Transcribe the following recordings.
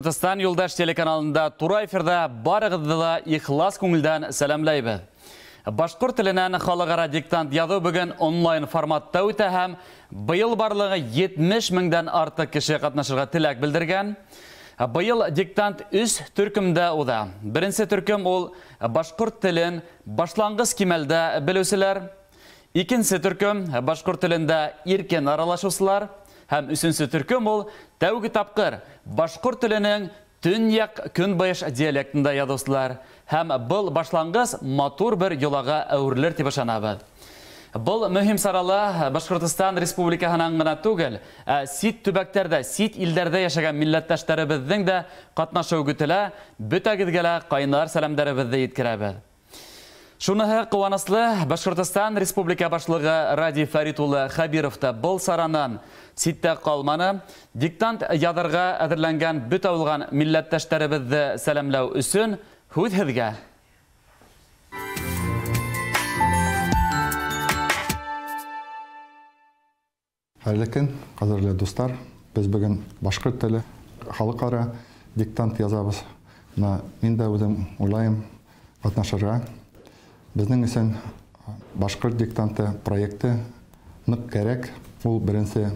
Башкортостан Юлдаш телеканалында тура эфирда барығыдыла ихлас көңілден сәлемлейбіз. Башқұрт тілінен халықара диктант язу бүгін онлайн форматта өте һәм быйыл барлығы 70 мыңдан артық кеше қатнашырға тілек білдірген. Быйыл диктант 3 түркімді ода. Бірінші түркім ол башқұрт тілін башлаңғыз кемелді білусілер. Икенче түркім башқұрт тілінде еркен аралашусылар. Һәм үшінші түркім ол тәугі тапқыр башқұрт тілінің төньяқ көнбайыш диалектында ядусылар. Һәм бұл башлаңғыз матур бір йолаға әуірлер теп ышанабыз. Бұл мөһим саралы Башкортостан Республикаһынан гына түгел, сит төбәктәрдә, сит илдәрдә яшәгән милләттәшләребезнең дә катнашу көтелә, бөтәгезгә кайнар сәламнәребезне yetkерәбез. Шуныһы куанычлы Башкортостан Республика башлыгы Ради Фарит улы Хабиров та бұл саранан ситтә калманы, диктант язарга әзерләнгән бөтә булган милләттәшләребезне сәламлау өчен һүҙһеҙгә. Хәйрлекен, кадерле достар, без бүген башкорт теле халыкара диктант язабыз. Мин дә үзем уйлайм катнашырга. Безнең өчен башкорт диктанты проекты нык кирәк. Ул беренче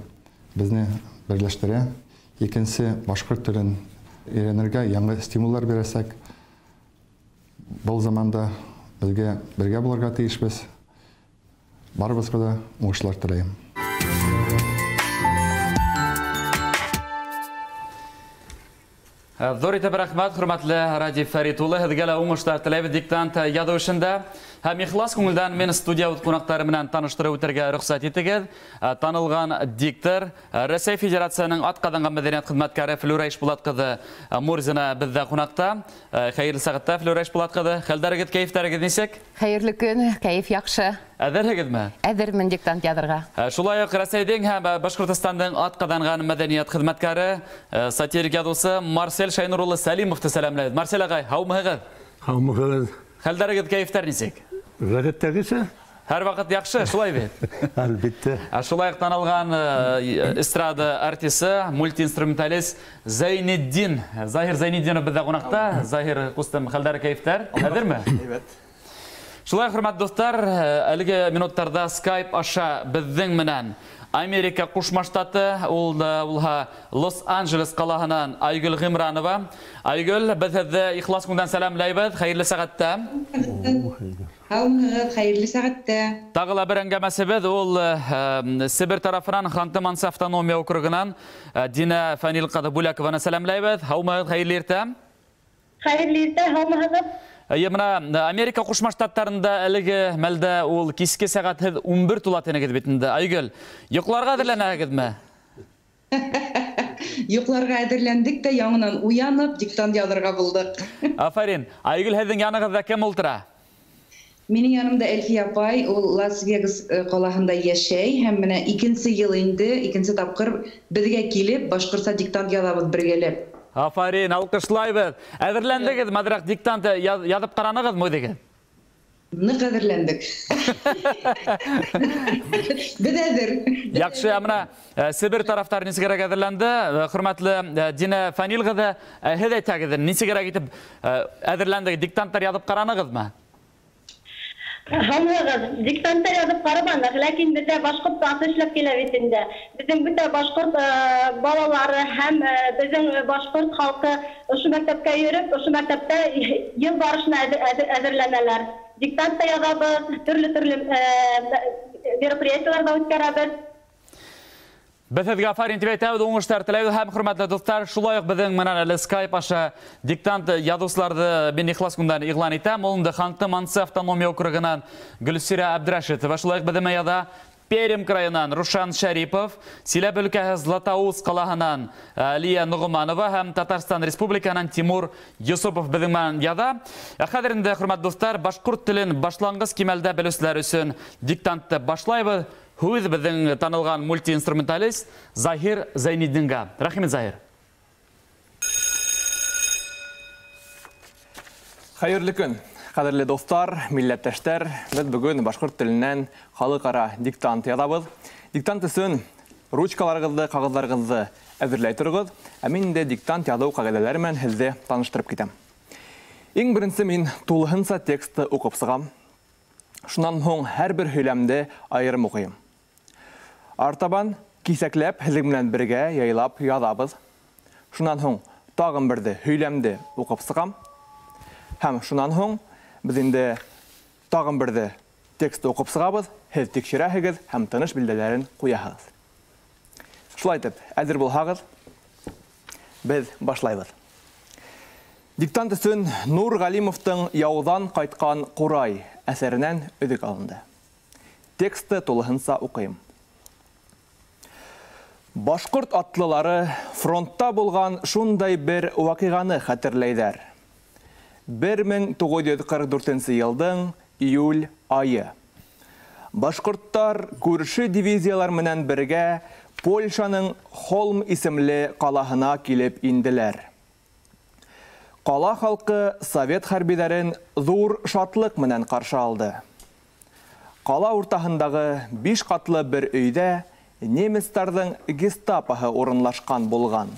безне берләштерә, икенче башкорт телен өйрәнергә яңа стимуллар бирәсәк, бұл заманда безгә бергә булырга тиешбез. Барыбызга да уңышлар теләйм. Зор итеп рәхмәт, хөрмәтле Ради Фарит улы, һеҙгә лә уңышлар теләйбез диктант язу эшендә. Һәм ихлас күңелдән мен студия кунаклары менән таныштырып үтәргә рөхсәт итегез. Танылган диктор, Рәсәй Федерациясының атказанган мәдәният хезмәткәре Флюра Ишбулат кызы Мурзина бездә кунакта. Хәерле сәгатьтә Флюра Ишбулат кызы. Хәлдәрегез, кәйфтәрегез ничек? Хәерле көн, кәйф яхшы. Әзерһегезме? Әзермен диктант язарга. Шулай ук Рәсәйдән һәм Башкортостанның атказанган мәдәният хезмәткәре, сатирик язучы Марсель Шайнур улы Сәлимовты сәламләйбез. Марсель агай, һаумыгыз? Һаумыгыз. Хәлдәрегез, кәйфтәр ничек? Рәхәттәгезме? Һәр вакыт яхшы, шулай бит. Әлбәттә. Шулай танылган эстрада артисты, мультиинструменталист Зайнетдин, Захир Зайнетдинов бездә кунакта. Захир кустым, хәлдәр кәйфтәр? Әзерме? Әйбәт. Шулай, хөрмәтле достар, әлеге минуттарда Skype аша безнең менән Америка Кушма штаты, ул Лос-Анджелес калаһынан Айгөл Гыймранова. Айгөл, без һеҙҙе ихлас күңелдән сәламләйбез. Хәйерле сәгатьтә. Һаумыгыз, хәйерле сәгатьтә. Тагы ла бер әңгәмәсебеҙ, ул Себер тарафынан Ханты-Мансы автономия округынан Дина Фәнил ҡыҙы Бүләкованы сәламләйбез. Һаумыгыз, хәйерле иртә. Хәйерле иртә, һаумыгыз. Мына Америка Кушма штаттарында әлеге мәлдә ул киске сәгать 11 тула тенегез бит инде. Айгөл, йоҡларға әҙерләнәһегеҙме? Йоҡларға әҙерләндек тә, яңынан уянып, диктант яҙырға булдык. Афарин, Айгөл, һеҙҙең янығыҙҙа кем ултыра? Минең янымда Әлфия апай, ул Лас-Вегас ҡалаһында йәшәй, һәм менә икенсе йыл инде, икенсе тапҡыр беҙгә килеп, башҡортса диктант яҙабыҙ бергәләп. Афарин, алҡышлайбыҙ. Әҙерләндегеҙ, мәҙерәк диктант яҙып ҡаранығыҙмы үҙегеҙ? Ныҡ әҙерләндек. Беҙ әҙер. Яҡшы, мына Себер тарафтары нисегерәк әҙерләнде? Хөрмәтле Дина Фәнил ҡыҙы, һеҙ әйтәгеҙ, нисегерәк итеп әҙерләндегеҙ, диктанттар яҙып ҡаранығыҙмы? Һаумыгыз, диктанттар яҙып ҡараманыҡ, ләкин беҙҙә башҡорт дағсы эшләп килә бит инде. Беҙҙең бөтә башҡорт балалары һәм беҙҙең башҡорт халҡы ошо мәктәпкә йөрөп, ошо мәктәптә йыл барышына әҙерләнәләр. Диктантта яҙабыҙ, төрлө мероприятиеларҙа үткәрәбеҙ. Без һеҙгә Афарин тип әйтәбеҙ, уңыштар теләйбеҙ һәм хөрмәтле достар, шулай уҡ беҙҙең менән әле Skype аша диктант яҙыусыларҙы мин ихлас күңелдән иғлан итәм. Ул инде Ханты-Мансы автономия округынан Гөлсира Әбдрәшитова, шулай уҡ беҙҙең яҙа Пермь крайынан Рушан Шәрипов, Силәбе өлкәһе Златоуст ҡалаһынан Лия Нуғманова һәм Татарстан Республикаһынан Тимур Йосопов беҙҙең менән яҙа. Хәҙер инде, хөрмәтле достар, башҡорт телен башланғыс кимәлдә белеүселәр өсөн диктантты башлайбыҙ. Һүҙ беҙҙең танылған мультиинструменталист Захир Зайнетдинға. Рәхимет, Захир. Хәйерле көн. Ҡәҙерле достар, милләттәштәр, без бүген башҡорт теленән халыҡара диктант яҙабыҙ. Диктант өсөн ручкаларығыҙҙы, ҡағыҙҙарығыҙҙы әзірләй тұрғыз, әмін де диктант язу қағидаларымен хізде таныштырып кетем. Ең бірінші мен тулығынса тексті оқып сығам. Шунан соң әр бір сөйлемді айырым оқиым. Артабан кисәкләп хізігімлен бірге яйлап язабыз. Шунан соң тағын бірді сөйлемді оқып сығам. Һәм шунан соң біз енді тағын бірді тексті оқып сығабыз, хіз текшерәхігіз һәм тыныш білділерін қояғыз. Шулайтып, әзір болғағыз, біз башлайбыз. Диктант үшін Нур Галимовтың «Яудан қайтқан Қурай» әсерінен өдік алынды. Тексті толығынса оқиым. Башқұрт атлылары фронтта болған шундай бір уақиғаны хәтерлейдер. 1944 елдің июль айы. Башқұрттар көрші дивизиялар менен бірге Польшаның Холм исемлі қалағына келіп инділер. Қала халқы совет хәрбидәрін зур шатлық менен қаршы алды. Қала ортағындағы 5 қатлы бір өйді немістардың гестапаһы орынлашқан болған.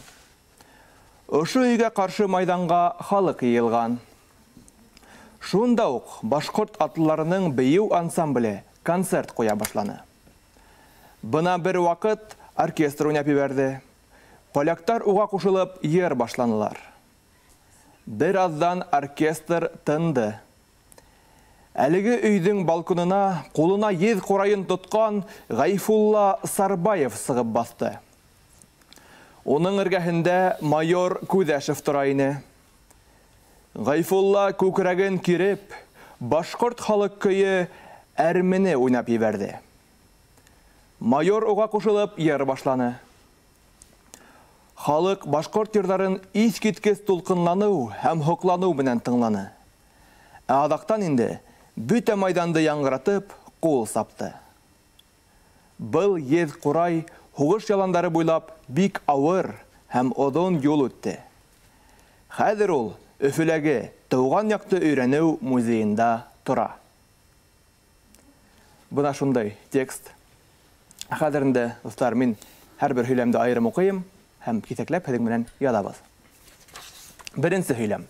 Ошы өйге қаршы майданға халық иелған. Шунда ук башқұрт атлыларының бейеу ансамблі концерт қоя башланы. Бына бір вақыт оркестр ойнап берді. Поляктар уға қушылып ер башланылар. Бір аздан оркестр тынды. Әлігі үйдің балконына қолына ез қорайын тұтқан Ғайфулла Сарбаев сығып басты. Оның іргәһендә майор Күдәшев тұрайыны. Ғайфулла көкірәген киреп, башқұрт халық көйі әрміні ойнап еберді. Майор оға қошылып ер башланы. Халық башқұрт ердарын ис кеткес тұлқынлану һәм хоқлану менен тыңланы. Адақтан инде бүті майданды яңғыратып қол сапты. Бұл ез Қурай хуғыш яландары бойлап бик ауыр һәм одон yol өтті. Хәзір ол Өфіләге Туған яқты өйрәнеу музейында тұра. Бұна шундай текст. Хәзірінде, достар, мен әр бір сөйлемді айырым оқиым һәм кисәкләп һеҙҙең менән яҙабыҙ. Беренсе сөйлем.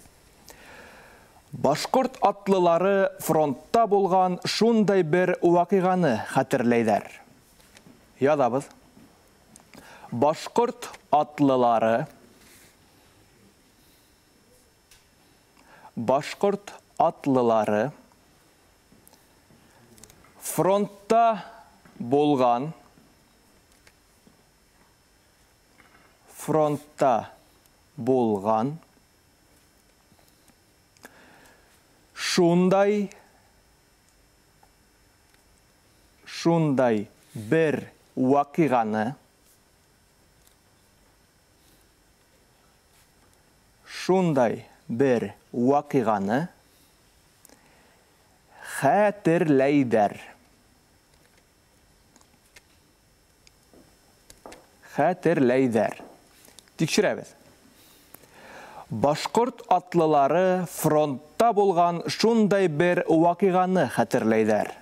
Башҡорт атлылары фронтта булған шундай бер ваҡиғаны хәтерләйҙәр. Яҙабыҙ. Башҡорт атлылары фронтта болған шундай бір ваҡиғаны хәтерләйҙәр. Тикшерәбеҙ. Башҡорт атлылары фронтта булған шундай бер ваҡиғаны хәтерләйҙәр.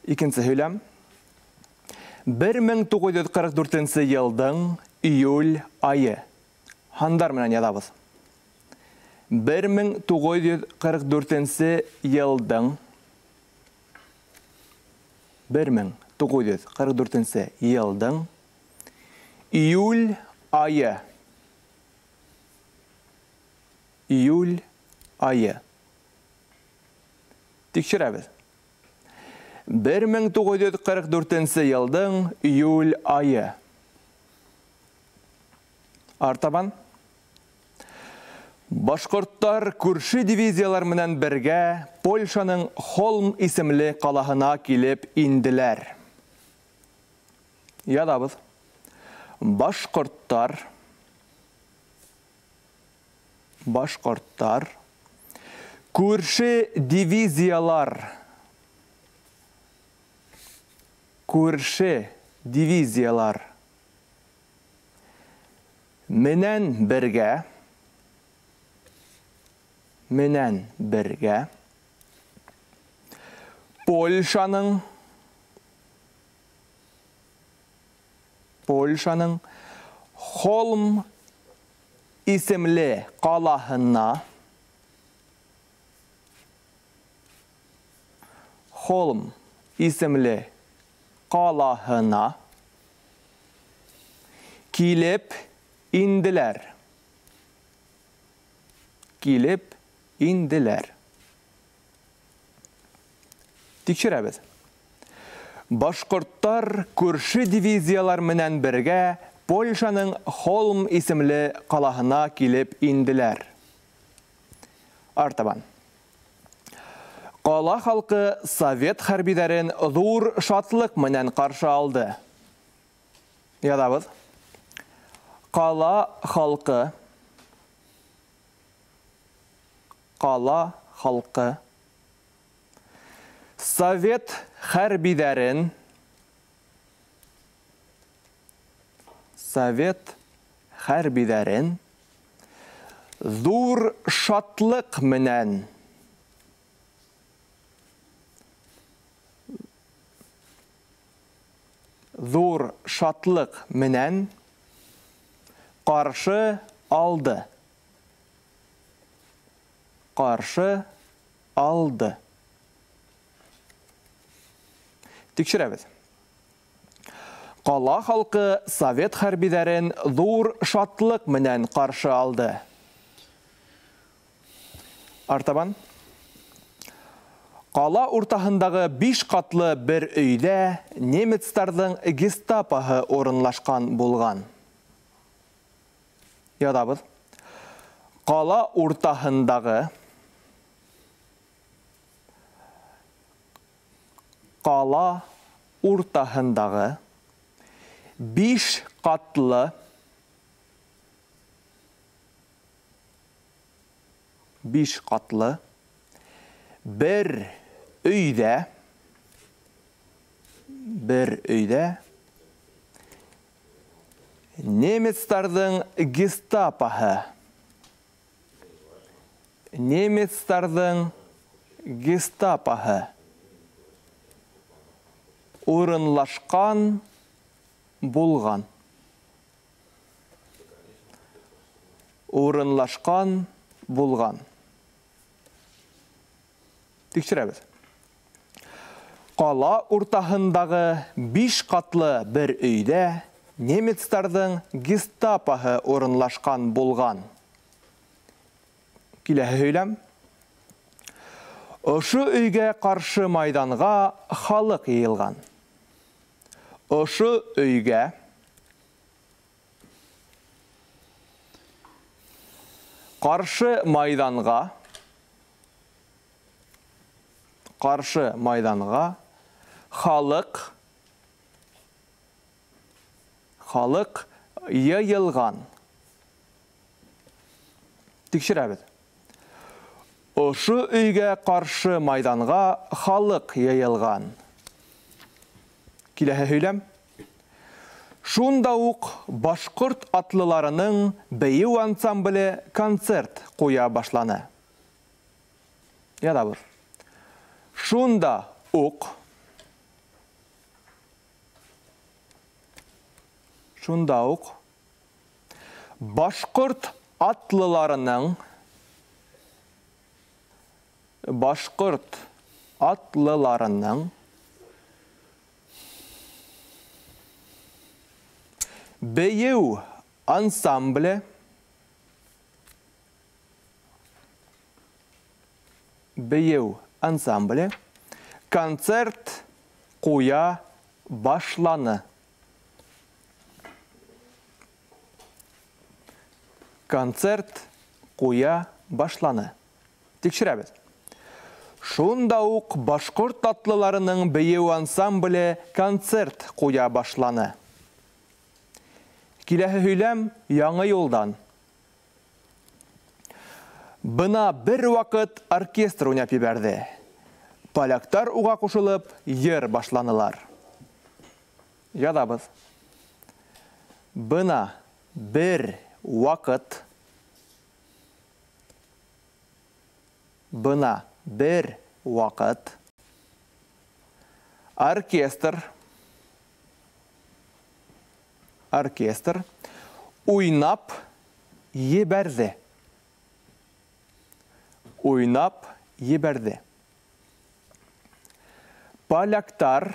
Икенсе һөйләм. 1944 йылдың июль айы. Һандар менән яҙабыҙ. 1944 йылдың июль айы. Тикшерәбеҙ. 1944 йылдың июль айы. Артабан. Башҡорттар күрше дивизиялар менән бергә Польшаның Холм исемле ҡалаһына килеп инделәр. Яҙабыҙ. Башҡорттар күрше дивизиялар менән бергә Польшаның Холм исемле қалахына Холм исемле қалахына килеп инділер. Килеп инділер. Тикшерәбез. Башқұрттар көрші дивизиялар менән бергә Польшаның Холм исемле қалахына килеп инділер. Артабан. Қала халқы Совет хәрбидәрен зур шатлык менән каршы алды. Ядабыз. Қала халқы Совет хәрбидәрен зур шатлык менән каршы алды. Тикшерәбез. Қала халқы Совет хәрбидәрен зур шатлык менән каршы алды. Артабан. Қала уртаһындағы 5 катлы бер өйдә немецларның гестапоһы орынлашкан булган. Ядабыз. Қала уртаһындағы 5 катлы бер өйдә немецларның гестапоһы орынлашкан булган. Тикшерәбез. Қала уртаһындағы 5 катлы бер өйдә немецларның гестапоһы орынлашкан булган. Киләһе һөйләм. Ошы өйгә каршы майданга халык йыелган. Ошы өйгә каршы майданга халык йыелган. Тикшерәбез. Ошы өйгә каршы майданга халык йыелган. Киләһе һөйләм. Шунда ук башкорт атлыларының бейеу ансамбле концерт куя башланы. Ядабыз. Шунда ук башкорт атлыларының бейеу ансамбле концерт куя башланы. Тикшерәбез. Шунда ук башкорт атлыларының бейеу ансамбле концерт куя башланы. Киләһе һөйләм яңа юлдан. Бына бер вакыт оркестр уйнап ебәрде. Поляктар уга кушылып, йыр башланылар. Ядабыз. Бына бер вакыт оркестр оркестр уйнап ебәрде. Уйнап ебәрде. Поляктар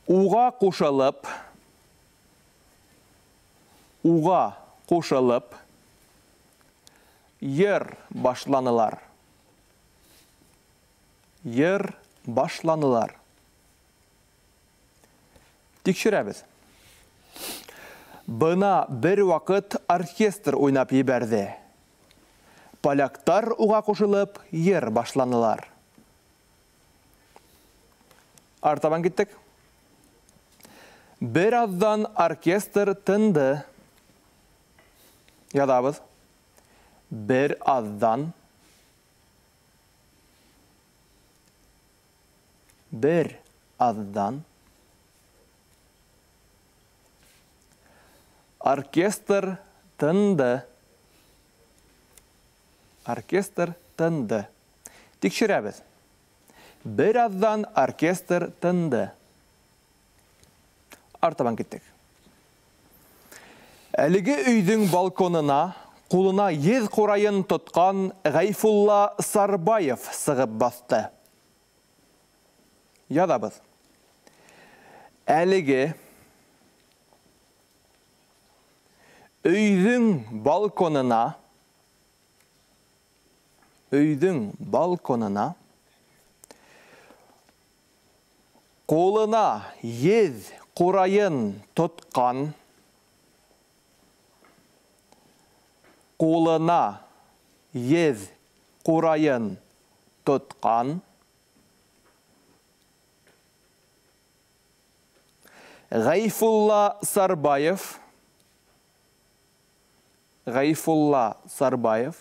уға қушылып, ер башланылар. Ер башланылар. Тикшерәбез. Бына бір вақыт оркестр уйнап ебәрде. Поляктар уға қушылып, ер башланылар. Артабан кеттік. Бір аздан оркестр тынды. Ядабыз. Бір аздан оркестр тынды. Оркестр тынды. Тикшерәбез. Бір аздан оркестр тынды. Артабан кеттік. Әлігі үйдің балконына қолына ез қорайын тұтқан Ғайфулла Сарбаев сығып басты. Ядабыз. Әлігі үйдің балконына қолына ез қорайын тұтқан Ғайфулла Сарбаев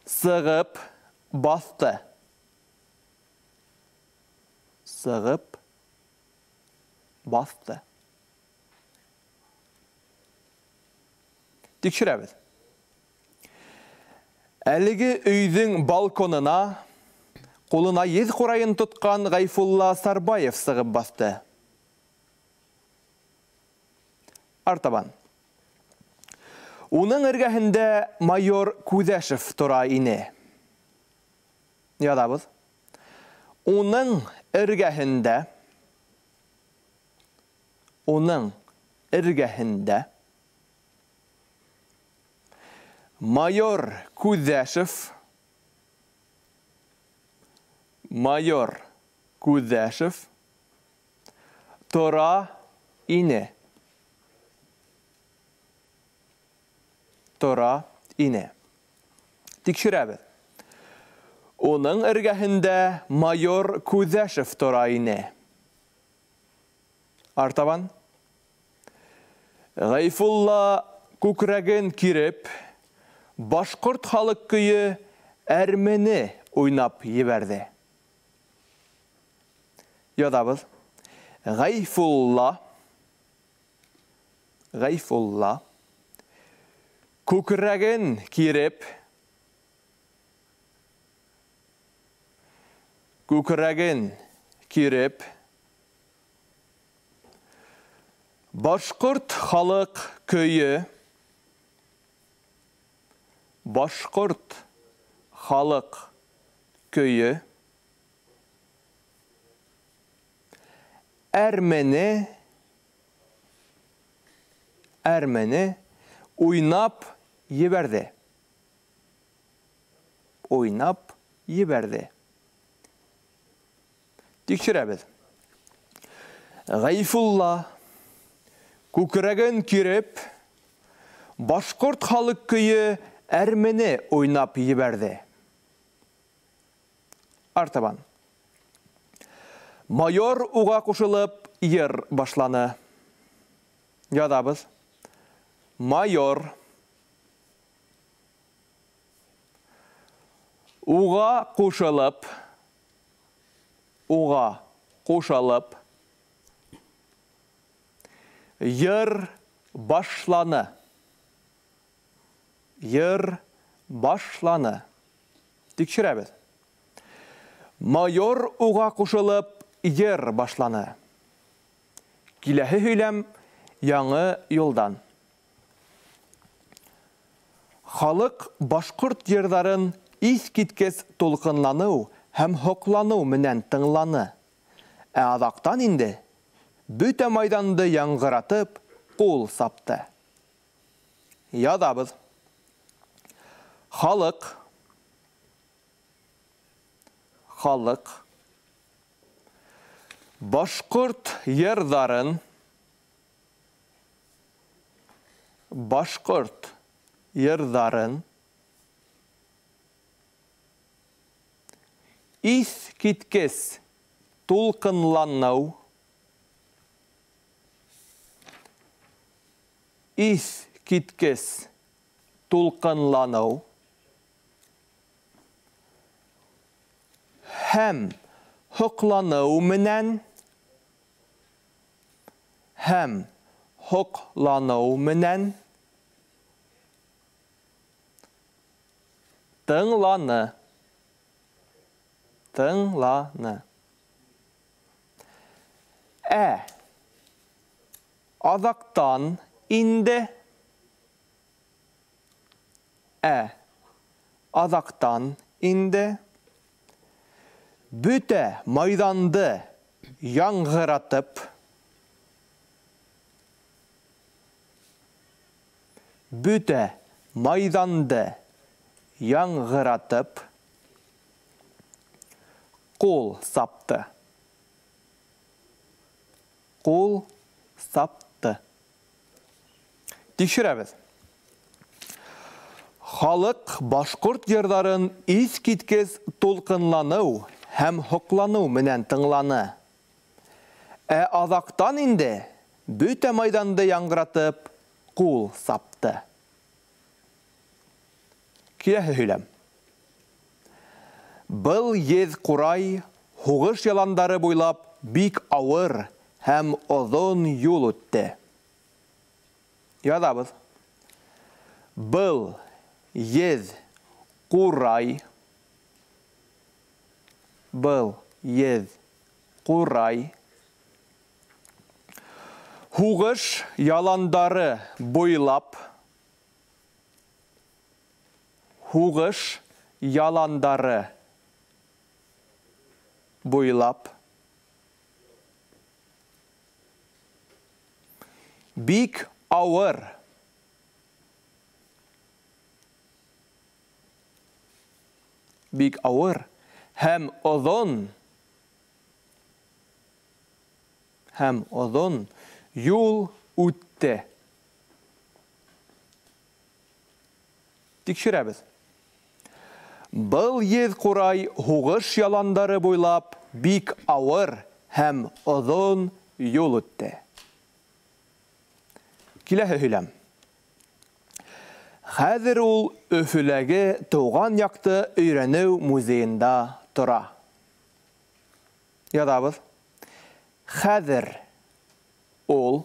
сығып басты. Тикшерәбез. Әлігі үйдің балконына қолына ез қорайын тұтқан Ғайфулла Сарбаев сығып басты. Артабан. Оның іргәһендә майор Күзәшев тора ине. Ядабыз. Оның іргәһендә майор Күзәшев тора ине. Тикшерәбез. Оның іргәһендә майор Күзәшев тора ине. Артабан. Ғайфулла күкрәген киреп, башқұрт халық күйі әрмені ойнап ебәрді. Ядабыз. Ғайфулла күкрәген киреп, башқұрт халық күйі әрмені ойнап ебәрді. Тикшерәбез. Ғайфулла күкрәген киреп, башқұрт халық күйі әрмені ойнап ебәрді. Артабан. Майор уға қушылып ер башланы. Ядабыз. Майор уға қушылып ер башланы. Тикшерәбез. Майор уға қушылып ер башланы. Киләһе һөйләм яңы юлдан. Халык башкорт йырҙарын ис киткес тулҡынланыу һәм һоҡланыу менән тыңланы. Ә аҙаҡтан инде бөтә майданды яңғыратып ҡул сапты. Яҙабыҙ. Халык башҡорт йырҙарын ис киткес тулҡынланыу һәм һоҡланыу менән тыңланы. Ә аҙаҡтан инде бөтә майданды яңғыратып ҡул сапты. Тикшерәбеҙ. Халык башҡорт йырҙарын ис киткес тулҡынланыу һәм һоҡланыу менән тыңланы. Ә аҙаҡтан инде бөтә майданды яңғыратып ҡул сапты. Киләһе һөйләм. Был еҙ ҡурай һуғыш яландары буйлап бик ауыр һәм оҙон юл үтте. Яҙабыҙ. Был еҙ ҡурай һуғыш яландары буйлап бик ауыр һәм оҙон юл үтте. Тикшерәбеҙ. Был еҙ ҡурай һуғыш яландары буйлап бик ауыр һәм оҙон юл үтте. Киләһе һөйләм. Хәҙер ул Өфөләге Тыуған яҡты өйрәнеү музейында тора. Яҙабыҙ. Хәҙер ул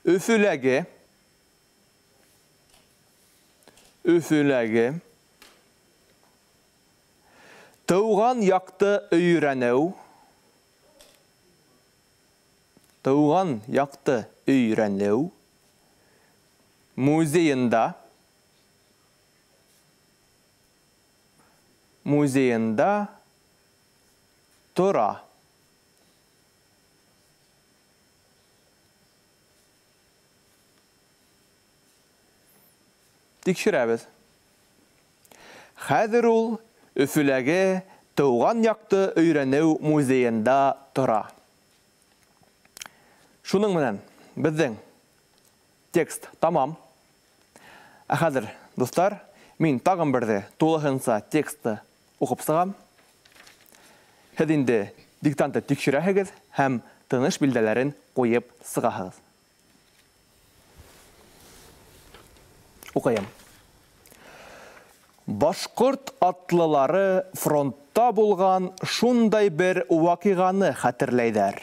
Өфөләге Тыуған яҡты өйрәнеү музейында тора. Тикшерәбеҙ. Хәҙер ул Өфөләге Тыуған яҡты өйрәнеү музейында тора. Шуның менән беҙҙең текст тамам. Ә хәҙер, дуҫтар, мин тағын берҙе тулыһынса тексты уҡып сығам. Һеҙ инде диктантты тикшерәһегеҙ һәм тыныш билдәләрен ҡуйып сығаһығыҙ. Уҡыйым. Башҡорт атлылары фронтта булған шундай бер ваҡиғаны хәтерләйҙәр.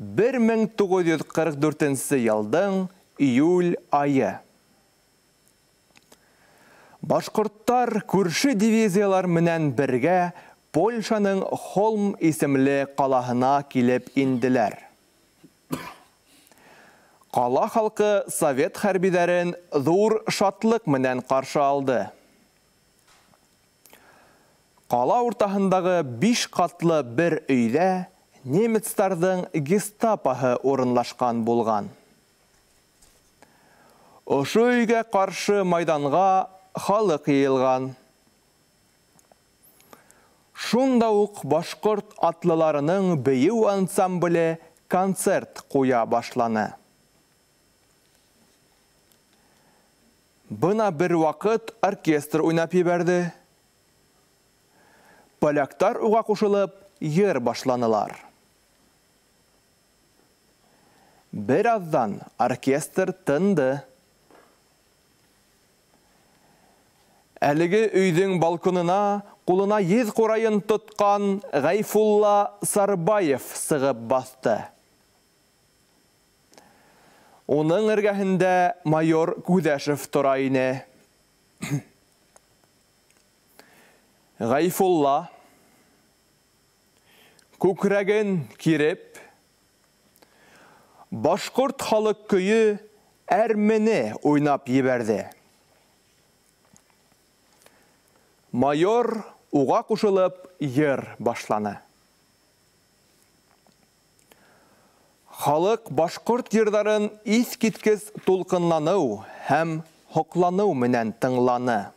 1944 елдың июль айы. Башқұрттар күрші дивизиялар менен бірге Польшаның Холм исемлі қалахына келіп инділер. Қала халқы совет хәрбидәрін зур шатлық менен қаршы алды. Қала ортағындағы 5 қатлы бір өйде немецтардың гестапоһы орынлашқан болған. Ошы өйге қаршы майданға халық иылған. Шунда ук башқұрт атлыларының бейеу ансамблі концерт қоя башланы. Бұна бір вақыт оркестр ойнап еберді. Поляктар уға қошылып, ер башланылар. Бір аздан оркестр тынды. Әлігі үйдің балконына қолына ез қорайын тұтқан Ғайфулла Сарбаев сығып басты. Оның іргәһендә майор Күдәшев тұрайыны. Ғайфулла көкірәген киреп, башқұрт халық көйі әрмені ойнап еберді. Майор уға қушылып ер башланы. Халық башқұрт ердарын ис кеткіз толқынлану һәм хоқлану менен тыңланы.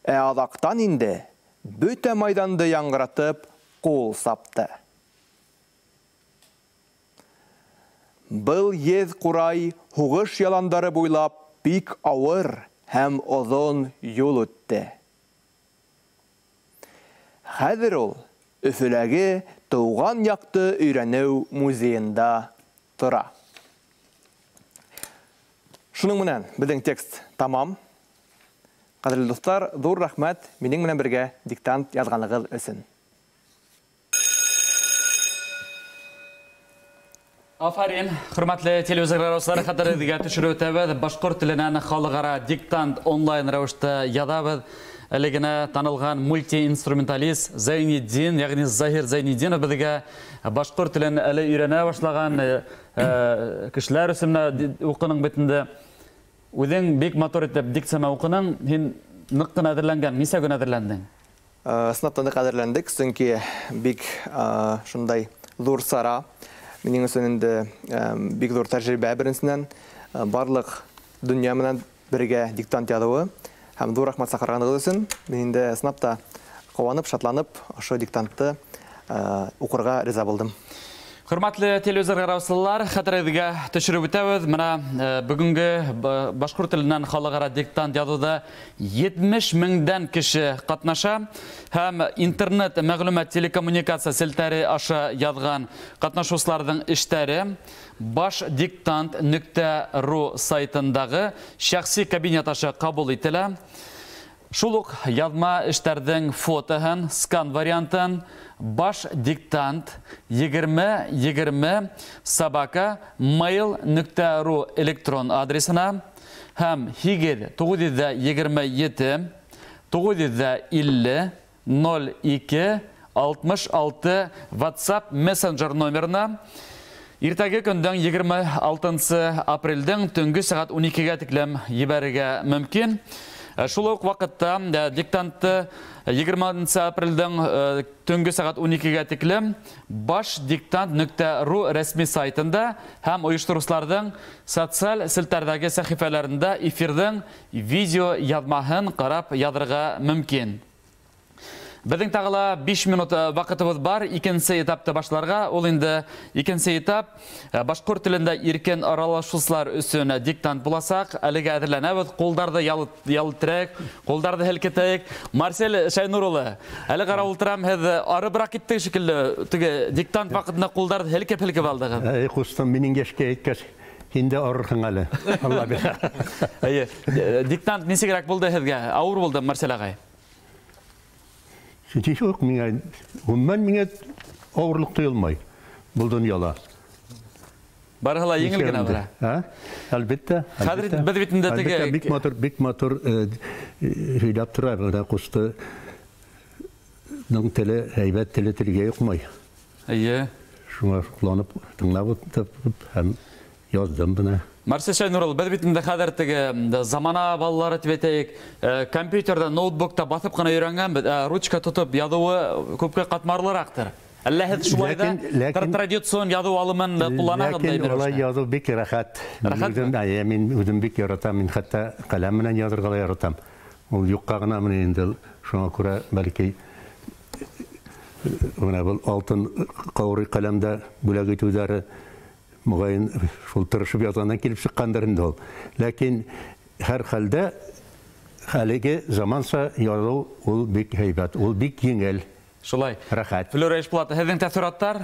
Адақтан инде бөтә майданды яңғыратып қол сапты. Бұл ез құрай хуғыш яландары бойлап бик ауыр һәм озон юл үтті. Хәзер ул Өфөләге туған яқты өйрәнеу музейында тұра. Шуның менән біздің текст тамам. Қадірлі достар, зур рахмәт менің менен бірге диктант язғанығыз өсін. Афарин, хөрмәтле телевизорлар, хәтерегезгә төшерү тәбәд башкорт теленән халыкара диктант онлайн рәвештә ядабыз. Әлегенә танылган мультиинструменталист Зайниддин, ягъни Захир Зайниддин безгә башкорт телен әле өйрәнә башлаган кешеләр исемне укуның битендә үзең бик матур итеп дикцияне укуның, һин нык кына әзерләнгән, нисә генә әзерләндең? Сынаптан әзерләндек, чөнки бик шундай зур сара. Минең өчен инде бик зур тәҗрибә беренчедән барлык дөнья менән бергә диктант язуы һәм зур рәхмәт чакырганыгыз өчен. Мин инде сынапта куанып, шатланып, ошо диктантты укырга риза булдым. Хөрмәтле телевизор караучылар, хәтерегезгә төшереп үтәбез. Менә бүгенге башкорт теленнән халыкара диктант язуда 70 меңдән кеше катнаша һәм интернет мәгълүмат телекоммуникация селтәре аша язган катнашучыларның эшләре bashdiktant.ru сайтындагы шәхси кабинет аша кабул ителә. Шул ук язма эшләрнең фотоһын, скан вариантын bashdiktant 2020@mail.ru электрон адресына һәм 927 950 02 66 WhatsApp мессенджер номерына иртәге көндән 26 апрельдән төнге сәгать 12-гә тиклем ебәрергә мөмкин. Шул ук вакытта диктантты 20 апрельдән төнге сәгать 12-гә тиклем bashdiktant.ru рәсми сайтында һәм оештыручыларның социаль селтәрдәге сәхифәләрендә эфирдән видео язмаһын карап язырга мөмкин. Безнең тагыла 5 минут вакытыбыз бар. Икенче этапта башларга. Ул инде икенче этап башкорт телендә иркен аралашучылар өчен диктант буласак. Әлегә әзерләнәбез. Кулдарды ялтырак, кулдарды хәлкетәк. Марсель Шайнур улы, әле карап ултырам, һез арыбрак киттек шикелле. Теге диктант вакытында кулдарды хәлкеп алдыгыз. Кустым минең яшькә әйткәч, инде арырсың әле. Алла бирә. Диктант нисегрәк булды һезгә? Авыр булды, Марсель агай. Синтиш ок миңа, умман миңа авырлык тоелмай. Бұл дүнияла. Барғыла еңіл генә бара. Әлбетте. Хәзер без битендә теге Бик мотор һөйләп тора, буда кусты. Ның теле әйбәт теле телгә юкмай. Әйе. Шуңа кулланып тыңлап үтеп һәм яздым бuna. Марсель Нурал, без битендә хәзер теге замана балалары тибетәйек, компьютерда, ноутбукта басып кына өйрәнгән, ручка тотып язуы күпкә катмарлырактыр. Әллә һез шулай да традицион язу алымын кулланагыз да Ләкин улай язу бик рәхәт. Мин үзем бик яратам, мин хәтта каләм белән язырга яратам. Ул юкка гына менә инде шуңа күрә бәлки менә бу алтын каурый каләмдә бүләк итүләре мөгаен шул тырышып язгандан килеп чыккандыр инде ул. Ләкин һәр хәлдә хәлеге заманса язу ул бик һәйбәт, ул бик еңел. Шулай. Рәхәт. Флора Ишплата, һезнең тәэсираттар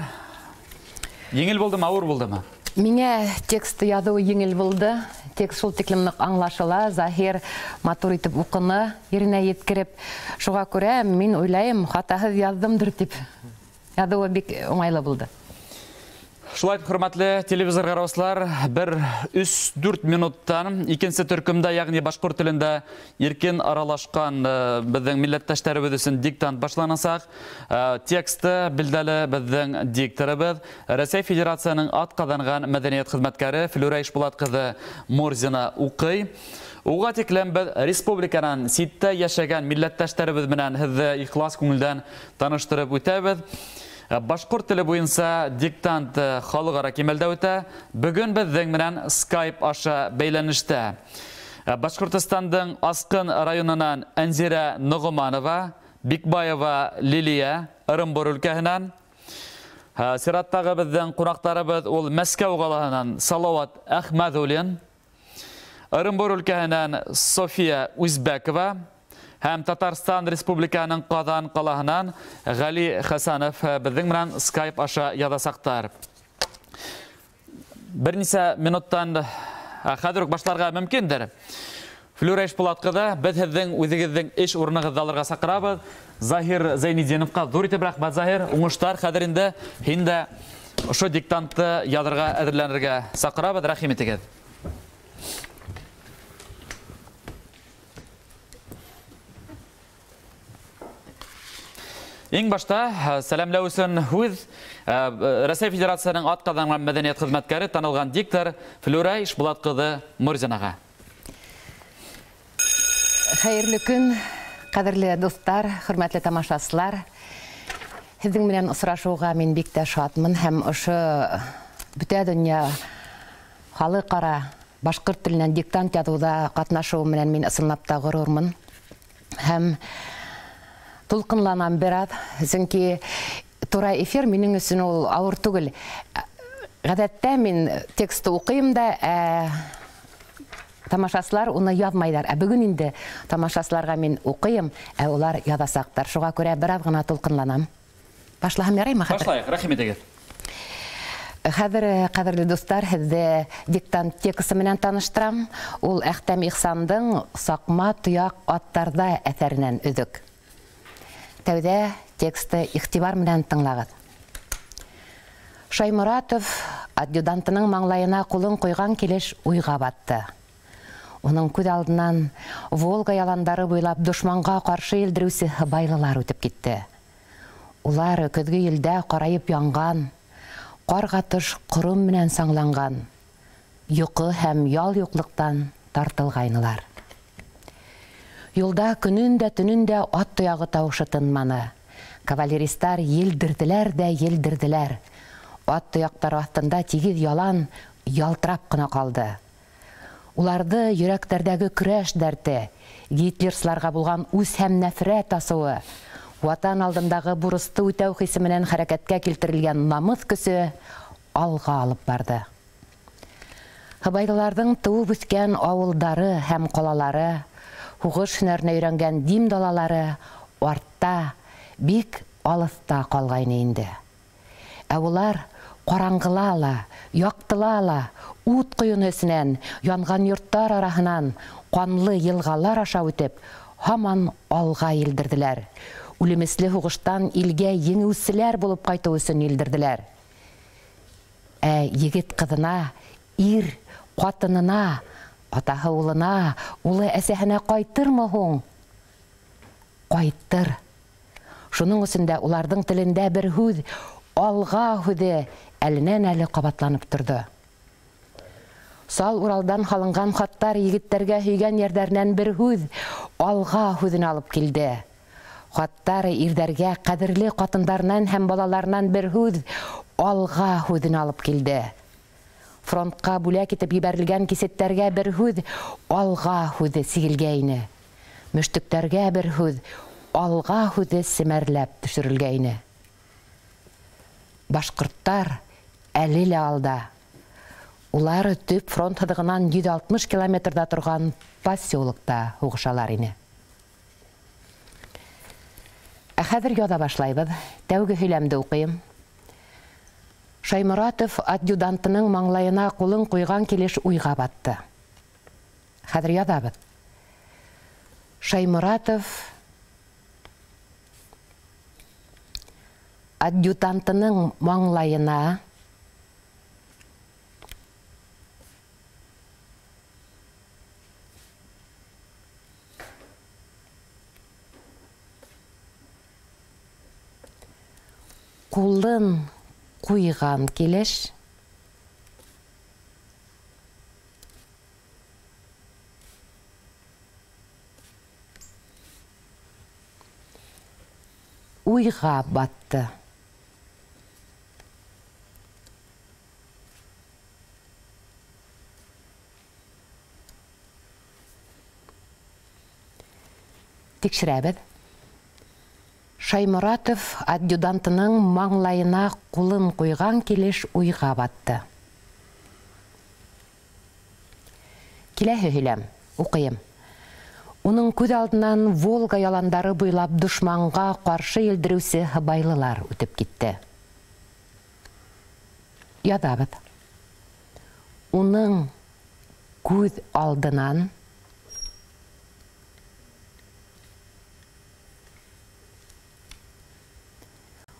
еңел булдымы, авыр булдымы? Миңа текст язуы еңел булды. Текст шул тиклем нык аңлашыла, заһир матур итеп укыны, yerine yetkереп. Шуңа күрә мин уйлайм, хатаһыз яздымдыр дип. Язуы бик уңайлы булды. Шулай, хөрмәтле телевизор караучылар, 1-4 минуттан икенче төркемдә, ягъни башкорт телендә иркен аралашкан безнең милләттәшләребез өчен диктант башланасак, тексты билдәле безнең дикторыбыз, Россия Федерацияның атказанган мәдәният хезмәткәре Флора Ишплат кызы Морзина укый. Уга тиклем без республиканың ситтә яшәгән милләттәшләребез белән һезне ихлас күңелдән таныштырып үтәбез. Башкорт теле буенча диктант халыкара кимәлдә үтә. Бүген безнең белән Skype аша бәйләнештә. Башкортстандың Аскын районынан Әнзирә Нугманова, Бикбаева Лилия, Ырымбур өлкәһеннән. Сираттагы безнең кунактарыбыз ул Мәскәү каласыннан Салават Әхмәдуллин, Ырымбур өлкәһеннән София Үзбәкова, һәм Татарстан Республиканың Казан каласыннан Гали Хәсәнов безнең белән Skype аша язасактар. Берничә минуттан хәзер үк башларга мөмкиндер. Флора Ишплат кызы, без һезнең үзегезнең эш урыныгызда алырга сакырабыз. Заһир Зәйнидиновка зур итеп рәхмәт, Заһир. Уңыштар хәзер инде һиндә ошо диктантты язырга әзерләнергә сакырабыз. Рәхим итегез. Иң башта сәламләү өчен үз Россия Федерацияның атказанган мәдәният хезмәткәре, танылган диктор Флора Ишплат кызы Морзинага. Хәерле көн, кадерле достар, хөрмәтле тамашачылар. Һезнең белән очрашуга мин бик тә шатмын һәм ошо бүтә дөнья халыкара башкорт теленнән диктант язуда катнашуым белән мин ысынлап та горурлымын. Һәм тулкынланам бераз, чөнки тура эфир минең өчен ул авыр түгел. Гадәттә мин текстты укыйм да, тамашачылар уны язмайлар. Бүген инде тамашачыларга мин укыйм, улар язасактар. Шуңа күрә бераз гына тулкынланам. Башлаһам ярыймы хәзер? Башлайык, рәхим итегез. Хәзер, кадерле достар, һезне диктант тексты менән таныштырам. Ул Әхтәм Ихсандың Сакма тояк аттарда әсәреннән өҙөк. Тәүҙә тексты иғтибар менән тыңлағыҙ. Шайморатов адъютантының маңлайына ҡулын ҡуйған килеш уйға батты. Уның күҙ алдынан Волга яландары буйлап дошманға ҡаршы елдереүсе һыбайлылар үтеп китте. Улар көҙгө елдә ҡарайып янған, ҡарға-тыш ҡором менән саңланған, йоҡо һәм ял юҡлыҡтан тартылғайнылар. Юлда көнөндә төнөндә ат тояғы тауышы тынманы. Кавалеристар елдерделәр дә елдерделәр. Ат тояҡтары аҫтында тигеҙ ялан ялтырап ҡына ҡалды. Уларҙы йөрәктәрҙәге көрәш дәрте, гитлерсларға булған үс һәм нәфрәт асыуы, ватан алдындағы бурысты үтәү хисе менән хәрәкәткә килтерелгән намыҫ көсө алға алып барды. Һыбайлыларҙың тыуып үҫкән ауылдары һәм ҡалалары, һуғыш һөнәренә өйрәнгән дим далалары артта, бик алыҫта ҡалғайны инде. Улар ҡараңғыла ла, яҡтыла ла, ут ҡойоно эсенән, янған йорттар араһынан, ҡанлы йылғалар аша үтеп, һаман алға елдерделәр. Үлемесле һуғыштан илгә еңеүселәр булып ҡайтыу өсөн елдерделәр. егет қыдына, ир қатынына, атаһы улына, улы әсәһенә қайтырмы һуң? Қайтыр. Шуның өсендә улардың телендә бер һүҙ, алға һүҙе әленән-әле ҡабатланып торды. Сал Уралдан халынған хаттар егеттәргә һөйгән ерҙәренән бер һүҙ, алға һүҙен алып килде. Хаттар ирҙәргә ҡәҙерле ҡатындарынан һәм балаларынан бер һүҙ, алға һүҙен алып килде. Фронтҡа бүләк итеп ебәрелгән кисеттәргә бер һүҙ, алға һүҙе сигелгәйне. Мөштөктәргә бер һүҙ, алға һүҙе семәрләп төшөрөлгәйне. Башҡорттар әле лә алда. Улар төп фронт һыҙығынан 160 километрда торған поселокта һуғышалар ине. Хәҙер яҙа башлайбыҙ. Тәүге һөйләмде уҡыйым. Шайморатов адъютантының маңлайына ҡулын ҡуйған килеш уйға батты. Хәҙер яҙабыҙ. Шайморатов адъютантының маңлайына ҡулын ҡуйған килеш уйға батты. Тикшерәбеҙ. Шайморатов адъютантының маңлайына ҡулын ҡуйған килеш уйға батты. Киләһе һөйләм, уҡыйым. Уның күҙ алдынан Волга яландары буйлап дошманға ҡаршы елдереүсе һыбайлылар үтеп китте. Яҙабыҙ. Уның күҙ алдынан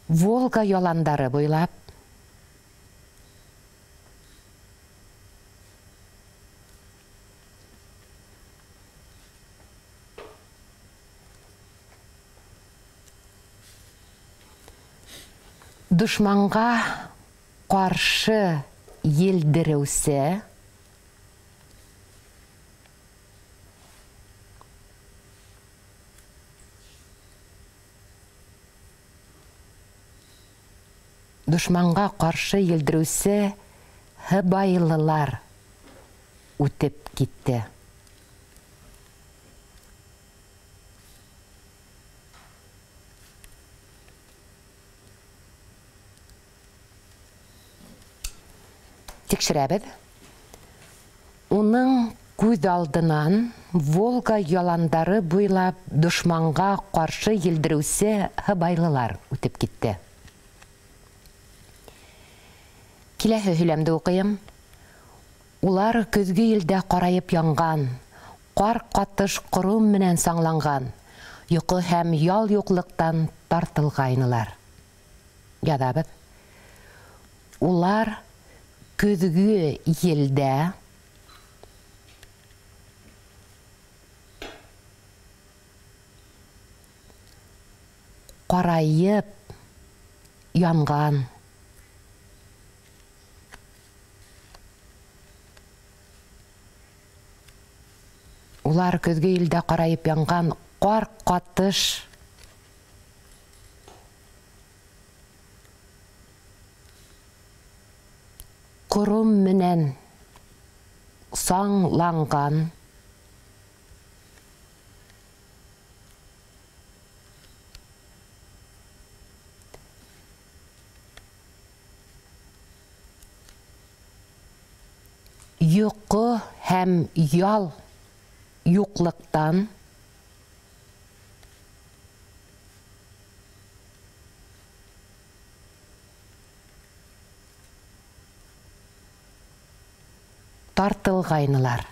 Волга яландары буйлап дошманға ҡаршы елдереүсе һыбайлылар үтеп китте. Тикшерәбеҙ. Уның күҙ алдынан Волга яландары буйлап дошманға ҡаршы елдереүсе һыбайлылар үтеп китте. Киләһе һөйләмде уҡыйым. Улар көҙгө елдә ҡарайып янған, ҡар ҡатыш ҡором менән саңланған, йоҡо һәм ял юҡлыҡтан тартылғайнылар. Яҙабыҙ. Улар көҙгө елдә ҡарайып янған, улар көҙгө елдә ҡарайып янған ҡар ҡатыш ҡором менән саңланған, йоҡо һәм ял юҡлыҡтан тартылғайнылар.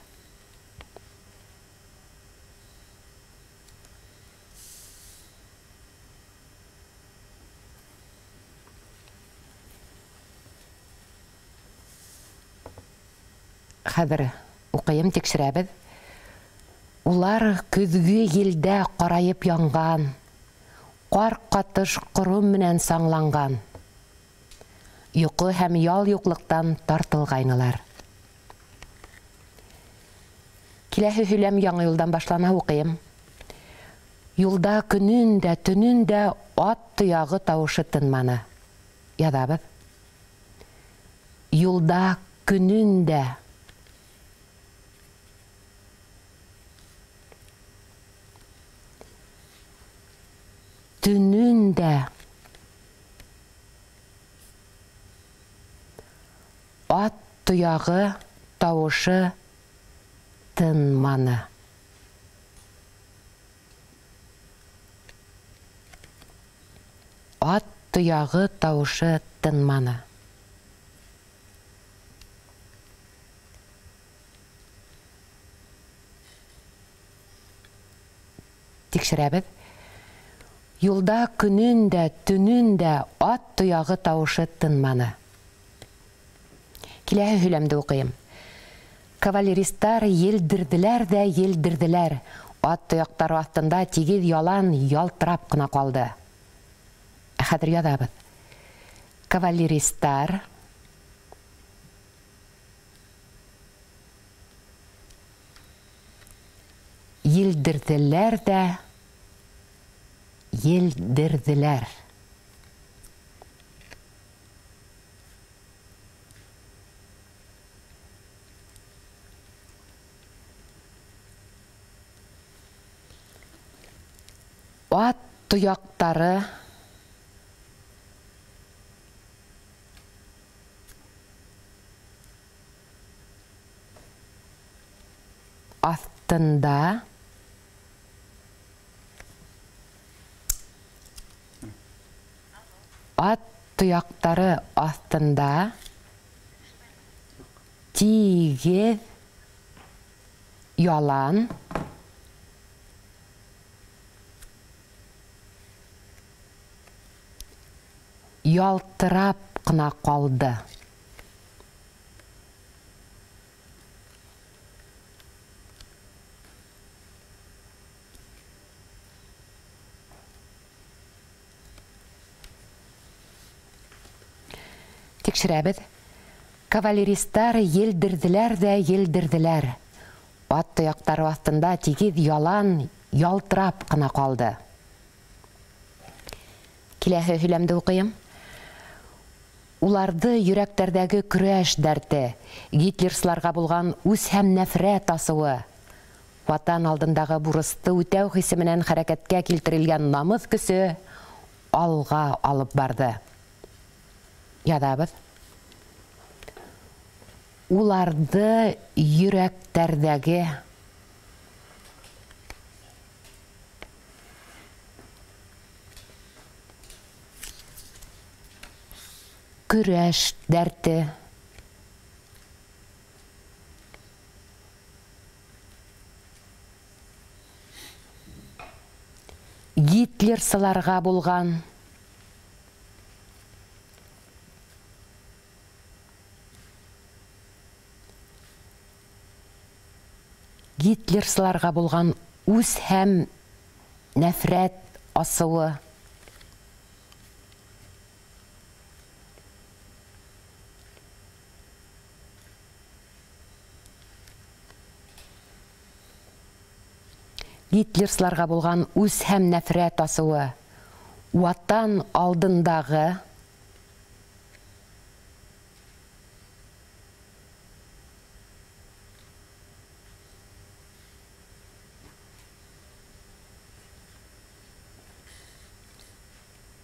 Хәҙер уҡыйым, тикшерәбеҙ. Улар көҙгө елдә ҡарайып янған, ҡар ҡатыш ҡором менән саңланған. Йоҡо һәм ял юҡлыҡтан тартылғайнылар. Киләһе һөйләм яңы юлдан башлана, уҡыйым. Юлда көнөн дә, төнөн дә ат тояғы тауышы тынманы. Яҙабыҙ. Юлда көнөн дә. Төнөн дә. Ат тояғы тауышы тынманы. Ат тояғы тауышы тынманы. Тикшерәбеҙ. Юлда көнөн дә, төнөн дә ат тояғы тауышы тынманы. Киләһе һөйләмде уҡыйым. Кавалеристар елдерҙеләр дә елдерҙеләр. Ат тояҡтары аҫтында тигеҙ ялан ялтырап ҡына ҡалды. Хәҙер яҙабыҙ. Кавалеристар елдерҙеләр дә елдерҙеләр. Ат тояҡтары аҫтында тигеҙ ялан ялтырап ҡына ҡалды. Тикшерәбеҙ. Кавалеристар елдерҙеләр дә елдерҙеләр. Ат тояҡтары аҫтында тигеҙ ялан ялтырап ҡына ҡалды. Киләһе һөйләмде уҡыйым. Уларҙы йөрәктәрҙәге көрәш дәрте, гитлерсларға булған үс һәм нәфрәт асыуы, ватан алдындағы бурысты үтәү хисе менән хәрәкәткә килтерелгән намыҫ көсө алға алып барды. Яҙабыҙ. Уларҙы йөрәктәрҙәге көрәш дәрте, гитлерсыларға булған үс һәм нәфрәт асыуы ватан алдындағы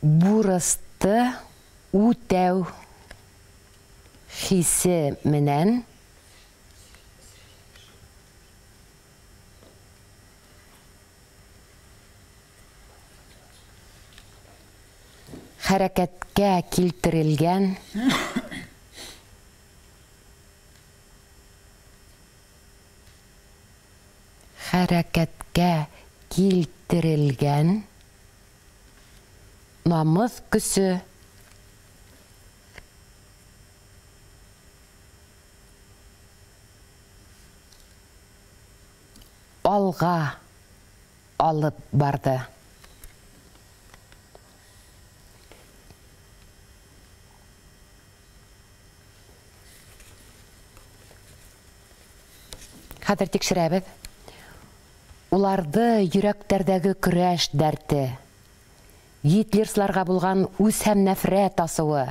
бурысты үтәү хисе менән хәрәкәткә килтерелгән намыҫ көсө алға алып барды. Хәзер тикшерәбез. Уларды йөрәкләрдәге көрәш дәрте, Гитлерсларга булган үз һәм нәфрәт асуы,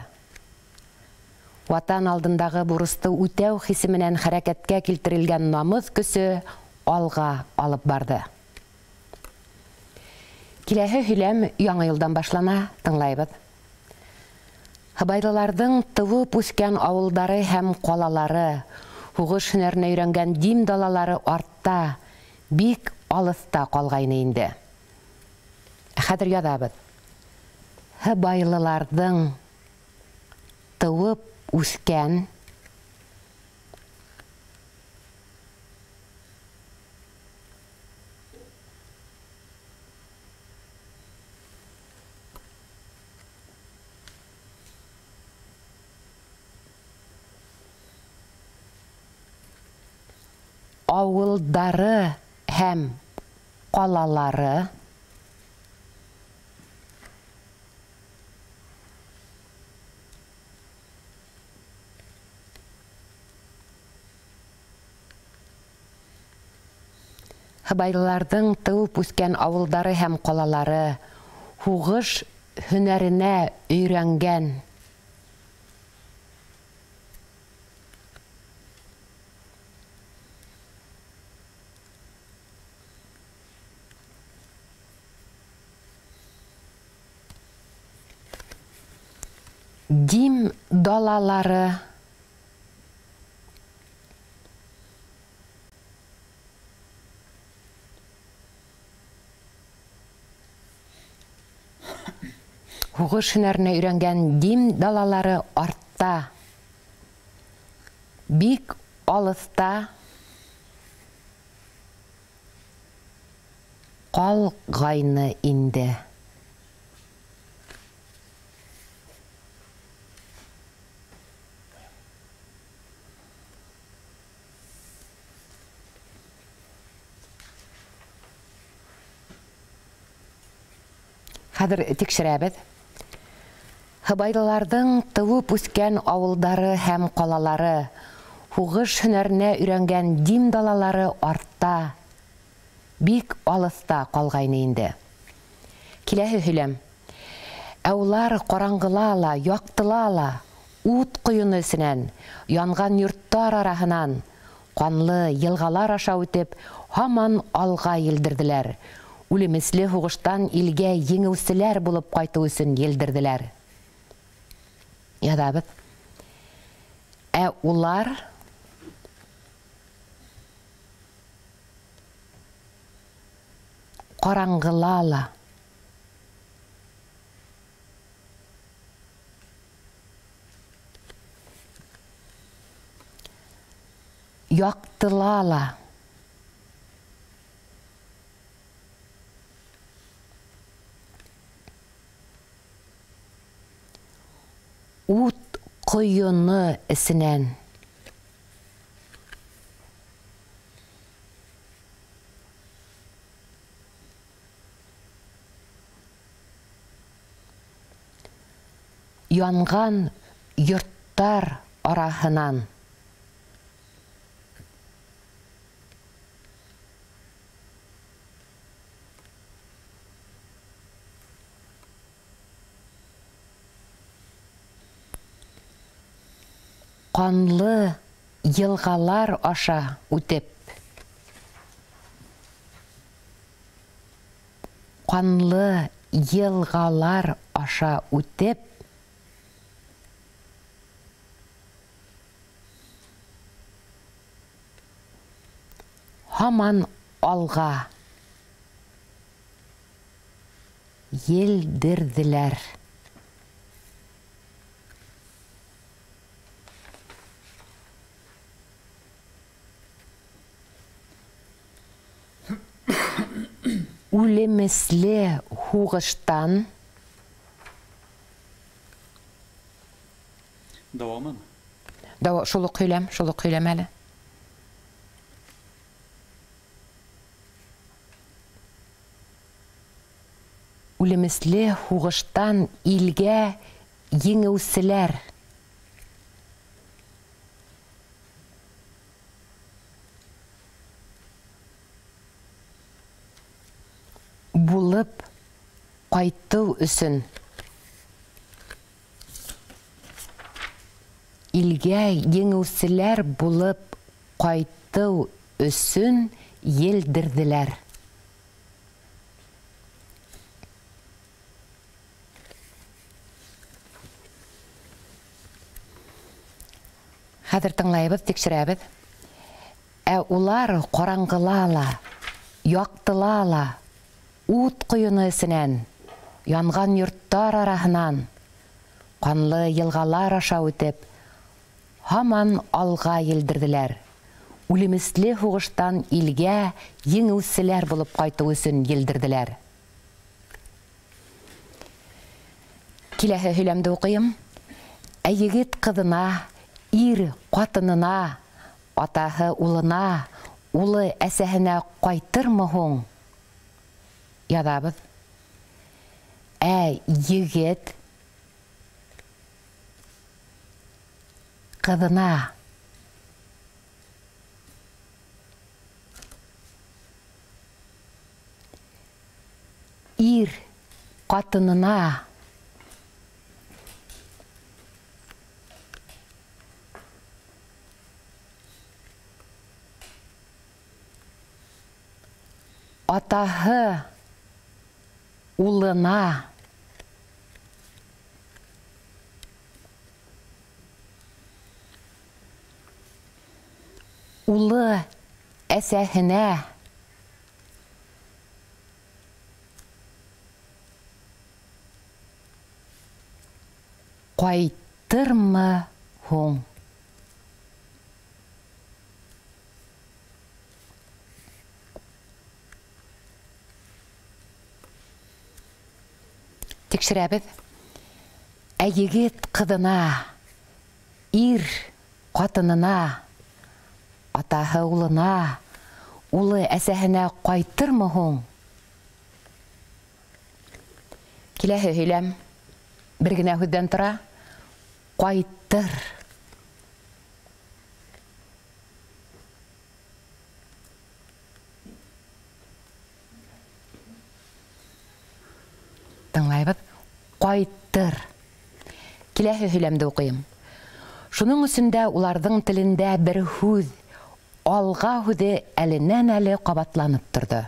ватан алдындагы бурысты үтәү хисе менән хәрәкәткә килтерелгән намыс көсе алга алып барды. Киләһе һөйләм яңа елдан башлана, тыңлайбыз. Хыбайлыларның тывып үскән авылдары һәм калалары, хугыш һөнәренә өйрәнгән дим далалары артта, бик алыста калгайны инде. Хәзер язабыз. Хыбайлыларның тывып үскән авылдары һәм калалары Хыбайлыларның тыуып үскән авылдары һәм калалары хугыш һөнәренә өйрәнгән дим далалары хугыш һөнәренә өйрәнгән дим далалары артта, бик алыста калгайны инде. Хәзер тикшерәбез. Хыбайлыларның тыуып үскән авылдары һәм калалары, хугыш һөнәренә өйрәнгән дим далалары артта, бик алыста калгайны инде. Киләһе һөйләм. Ә улар караңгылала, яктылала, ут куюны эсенән, янган йорттар араһынан, канлы елгалар аша үтеп, һаман алга елдерделәр. Үлемесле хугыштан илгә еңеүселәр булып кайту өчен елдерделәр. Ядабыз. Ә улар караңгылала, яктылала, ут куюны эсенән, янган йорттар араһынан, канлы елгалар аша үтеп, канлы елгалар аша үтеп, һаман алга елдерделәр. Үлемесле хугыштан Давамын. Шулык һөйләм әле. үлемесле хугыштан илгә еңеүселәр. Булып кайту өсөн. Илгә еңеүселәр булып кайту өсөн елдерделәр. Хәзер тыңлайбыз, тикшерәбез. Улар караңгылала, яктылала, ут куюны эсенән, янган йорттар араһынан, канлы елгалар аша үтеп, һаман алга елдерделәр. Үлемесле хугыштан илгә еңеүселәр булып кайту өсөн елдерделәр. Киләһе һөйләмде укыйм. Егет кызына, ир катынына, атаһы улына, улы әсәһенә кайтырмы һуң? Язабыз. Егет кызына, ир катынына, атаһы улына, улы әсәһенә, кайтырмы һуң? Тикшерәбез. Егет кызына, ир катынына, атаһы улына, улы әсәһенә кайтырмы һуң? Киләһе һөйләм бер генә һүздән тора. Кайтыр. Тыңлайбыз. Кайтыр. Киләһе һөйләмде укыйм. Шуның өсендә уларның телендә бер һүз, алга һүзе әленнән-әле кабатланып торды.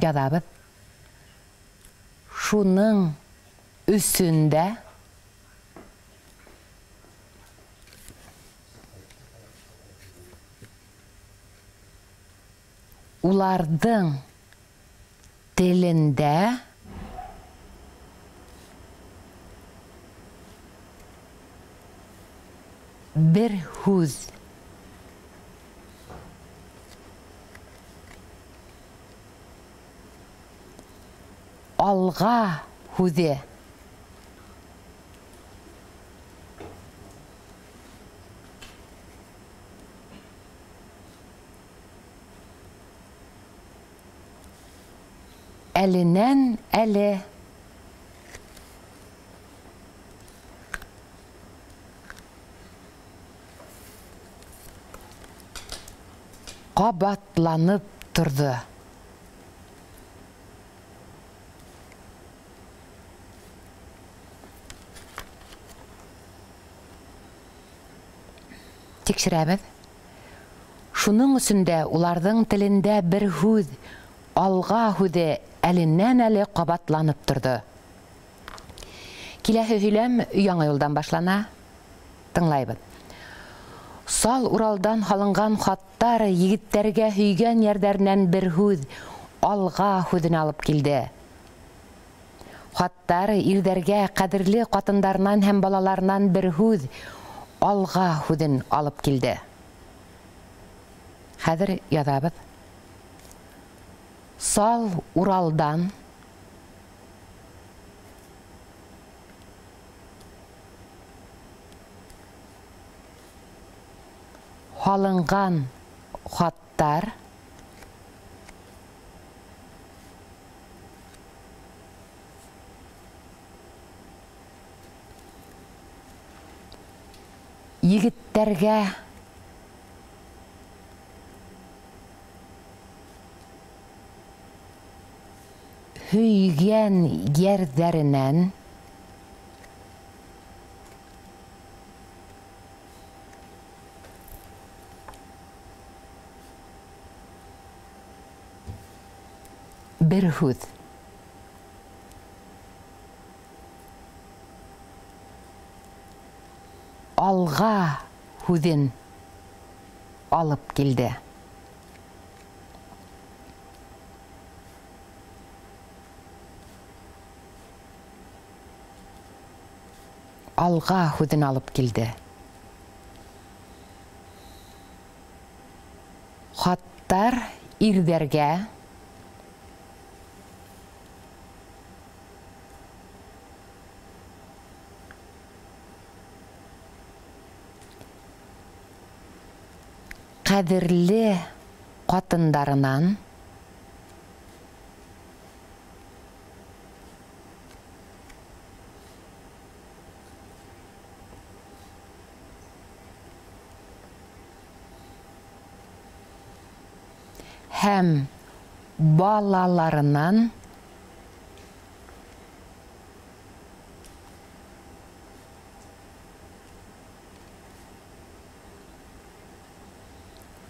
Язабыз. Шуның өсендә уларның телендә бер һүз, алга һүзе, әленнән-әле кабатланып торды. Тикшерәбез. Шуның өсендә уларның телендә бер һүз, алга һүзе әленнән-әле кабатланып торды. Киләһе һөйләм яңа юлдан башлана. Тыңлайбыз. Сал Уралдан халынган хаттар егеттәргә һөйгән ярдәрнән бер һүз, алга һүзен алып килде. Хаттар ирдәргә кадерле катындарнан һәм балаларнан бер һүз, алга һүзен алып килде. Хәзер язабыз. Сал Уралдан халынган хаттар егеттерге höygen yerlerinden bir hüz alga hüzün alıp geldi. Alga hüzün alıp geldi. Hattar irderge kadirli katınlarından hem balalarından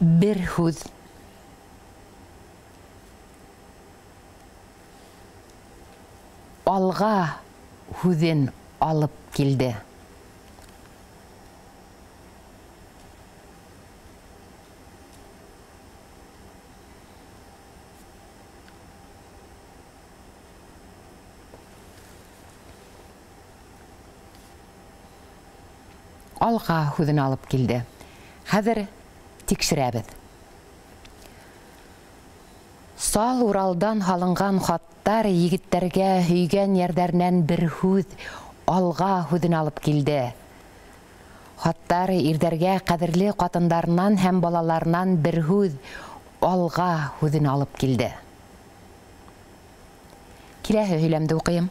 bir hüz alga hüzün alıp geldi. Alga hüzün alıp geldi. Hazır tekşirәбез. Sal Уралдан халынған хаттар егеттерге höygen yerlerinden bir hüz alga hüzün alıp geldi. Хаттар ирдерге кадірлі қатындарынан hem балаларынан bir hüz alga hüzün alıp geldi. Келесі сөйлемді оқайым.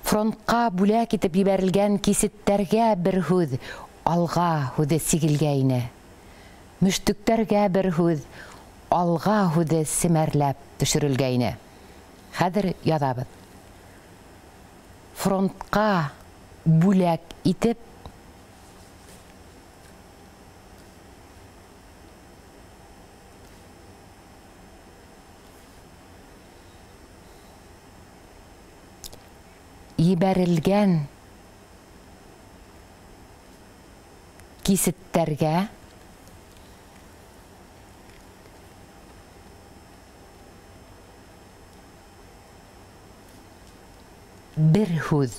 Фронтқа бүләк етіп еберілген кесеттерге бір hüz alga hüzü sigilgeyni. Müştükterge bir hüz alga hüzü simerlep düşürülgeyni. Hadir yazabız. Frontqa бүләк itip еберілген кесеттерге bir hüz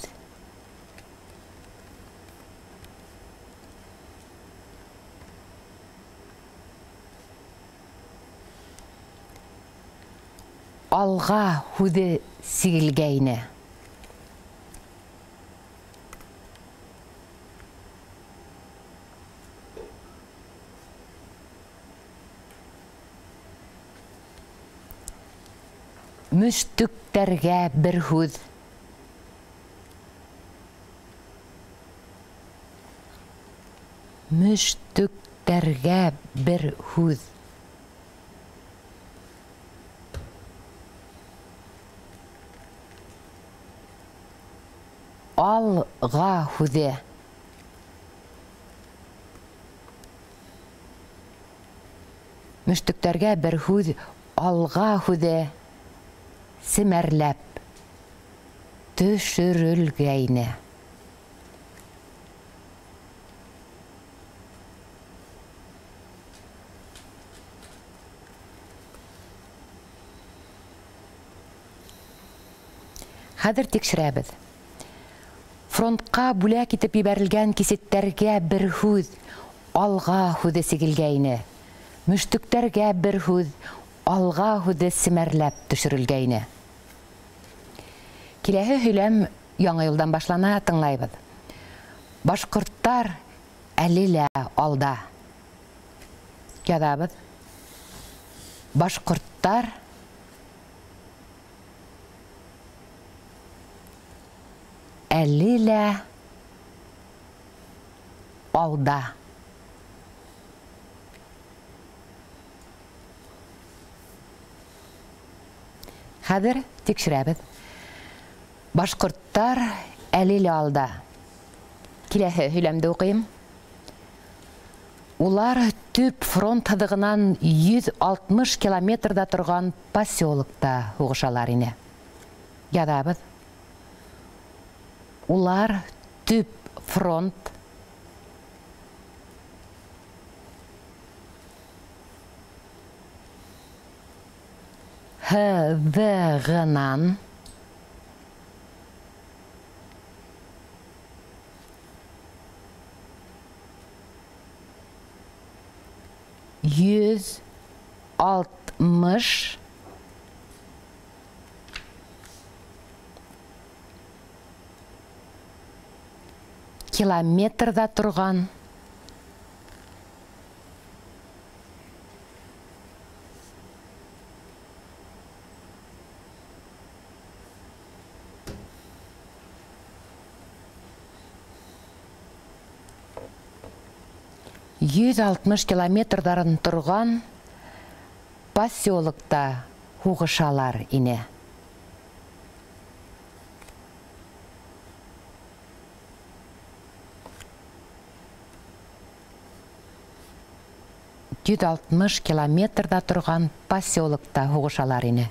alga hüzü sigilgeyni. Müştükterge bir hüz müştükterge bir hüz alga hüzü müştükterge bir hüz alga hüzü simerlep düşürülgeyni. Hadir tekşirәбез. Frontqa бүләк итеп еберілген кесеттерге bir hüz alga hüzü sigilgeyni. Müştükterge bir hüz alga hüzü simerlep düşürülgeyni. Келесі сөйлем яңа елдан башлана тыңлайбыз. Башкорттар әлилә алда. Язабыз. Башкорттар әлилә алда. Хәзер тикшерәбез. Башкорттар әле алда. Киләһе һөйләмдә укыйм. Улар төп фронт һыдыгынан 160 километрда торган поселокта хугышалар ине. Ядабыз. Улар төп фронт һыдыгынан 160 километрда торган километрдарын торган поселокта хугышалар ине. Километрда торган поселокта хугышалар ине.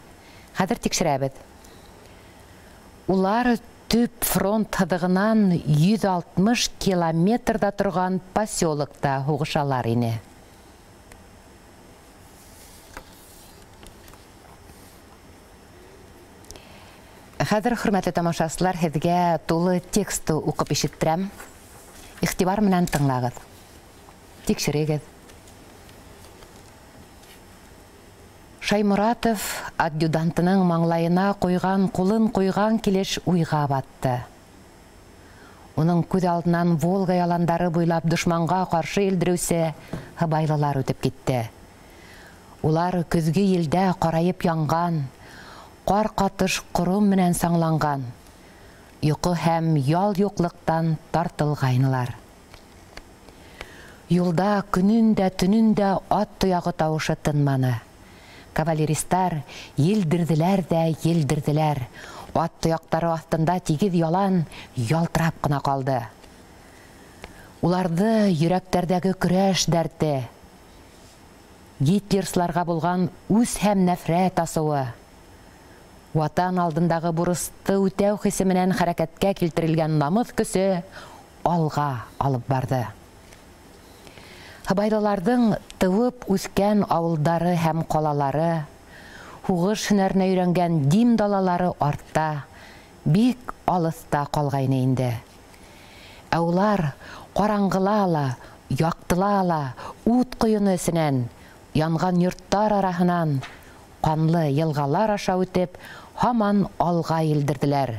Хәзер тикшерәбез. Улар төп фронт һыдыгынан 160 километрда торган поселокта хугышалар ине. Хәзер, хөрмәтле тамашачылар, һезгә тулы текстты укып ишеттерәм. Игътибар менән тыңлагыз. Тикшерегез. Шаймуратов адъютантының маңлайына қойған кулын қойған килеш уйга батты. Оның күз алдынан Волга яландары буйлап душманга каршы елдирүсе хабайлылар үтеп китте. Улар көзгө елдә карайып янган, кар катыш корым менән саңланган. Йокы һәм ял юклыктан тартылгайнылар. Юлда күнүндә түнүндә ат туягы тавышы тынманы. Кавалеристар елдирдиләр дә елдирдиләр. Ат тояктары астында тигез ялан ялтырап кына калды. Уларды йөрәкләрдәге көрәш дәрте, Гитлерсларга булган үз һәм нәфрәт асуы, ватан алдындагы бурысты үтәү хисе менән хәрәкәткә килтерелгән намыс көсе алга алып барды. Хабайлылардың тывып үскән авылдары һәм калалары, хугыш һөнәренә өйрәнгән дим далалары артта, бик алыста калгайны инде. Ә улар караңгылала, яктылала, ут куены эсенән, янган йорттар арасынан, канлы елгалар аша үтеп, һаман алга елдирдиләр.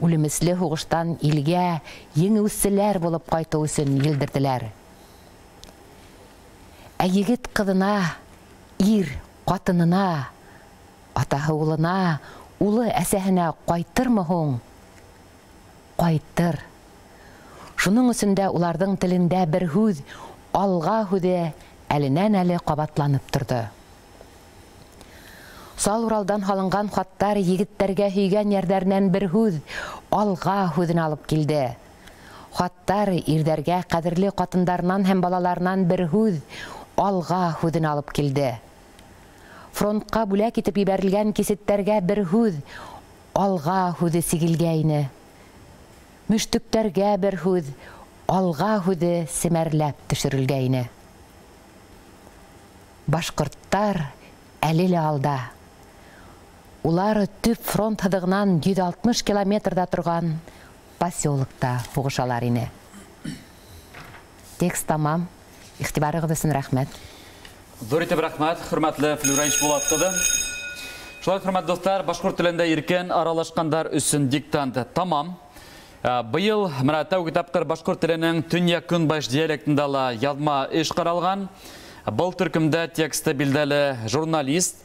Үлемесле хугыштан илгә еңүселәр булып кайту өчен елдирдиләр. Ә егет кызына, ир катынына, атаһы улына, улы әсәһенә кайтырмы һуң? Кайтыр. Шуның өчендә уларның телендә бер һүз, алга һүзе әленән-әле кабатланып торды. Сал Уралдан халынган хаттар егеттәргә һөйгән ярдәрнән бер һүз, алга һүзен алып килде. Хаттар ирдәргә кадерле катындарынан һәм балаларынан бер һүз, алга һүзен алып килде. Фронтка бүләк итеп ебәрелгән кисеттәргә бер һүз, алга һүзе сигелгәйне. Мөштүктәргә бер һүз, алга һүзе семәрләп төшерелгәйне. Башкорттар әле алда. Улар төп фронт һыдыгынан 160 километрда торган поселокта хугышалар ине. Текст тамам. Игътибарыгыз өчен рәхмәт. Зур итеп рәхмәт, хөрмәтле Флюрайш Булат кызы. Шулай, хөрмәтле достар, башкорт телендә иркен аралашкандар өчен диктант тамам. Быел менә тәүге тапкыр башкорт теленең төньяк-көнбайыш диалектында язма эш каралган. Был төркемдә тексты билдәле журналист,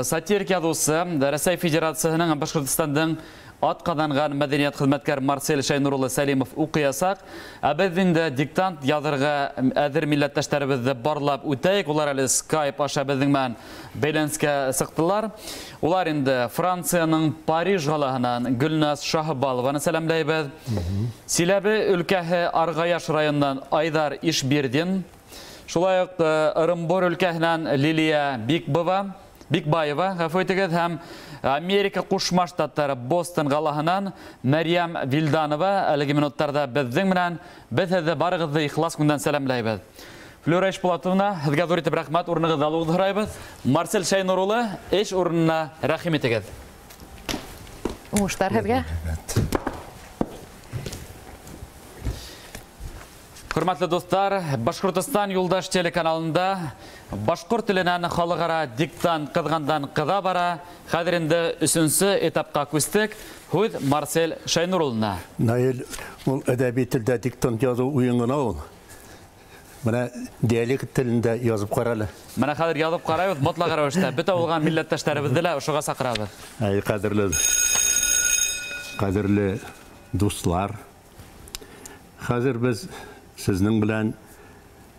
сатирик язучы, Россия Федерациясының Башкортстандың атқаданған мәдениет хезмәткәр Марсель Шайнурулы Сәлимов укыясак, без инде диктант язырга әзер милләттәшләребезне барлап үтәйек. Улар әле Skype аша безнең белән бәйләнескә сыктылар. Улар инде Франциянең Париж галаһыннан Гөлназ Шаһбалованы сәламләйбез. Силәбе өлкәһе Аргаяш районыннан Айдар Ишбирдин. Шулай ук Ырымбор өлкәһеннән Лилия Бикбаева, гафу итегез, һәм Америка Кушма Штаттары Бостон галаһыннан Мәрьям Вилданова әлеге минуттарда безнең белән безне барыгызны ихлас күңелдән сәламләйбез. Флюра Ишпулатовна, сезгә зур итеп рәхмәт, урыныгызны алуыгызны һорайбыз. Марсель Шайнурулы, эш урынына рәхим итегез. Уңышлар һезгә. Хөрмәтле достар, Башкортстан юлдаш телеканалында башкорт теленән халыкара диктант кызгандан-кыза бара. Хәзер инде 3нче этапка күстек. Һүз Марсель Шайнурулына. Наил, ул әдәби телдә диктант язу уеңгына ул. Менә диалект телендә язып каралы. Менә хәзер язып карабыз, мотлак рәвештә. Бөтә булган милләттәшләребезне дә ошыга сакырабыз. Ай, кадерле дуслар. Хәзер без сезнең белән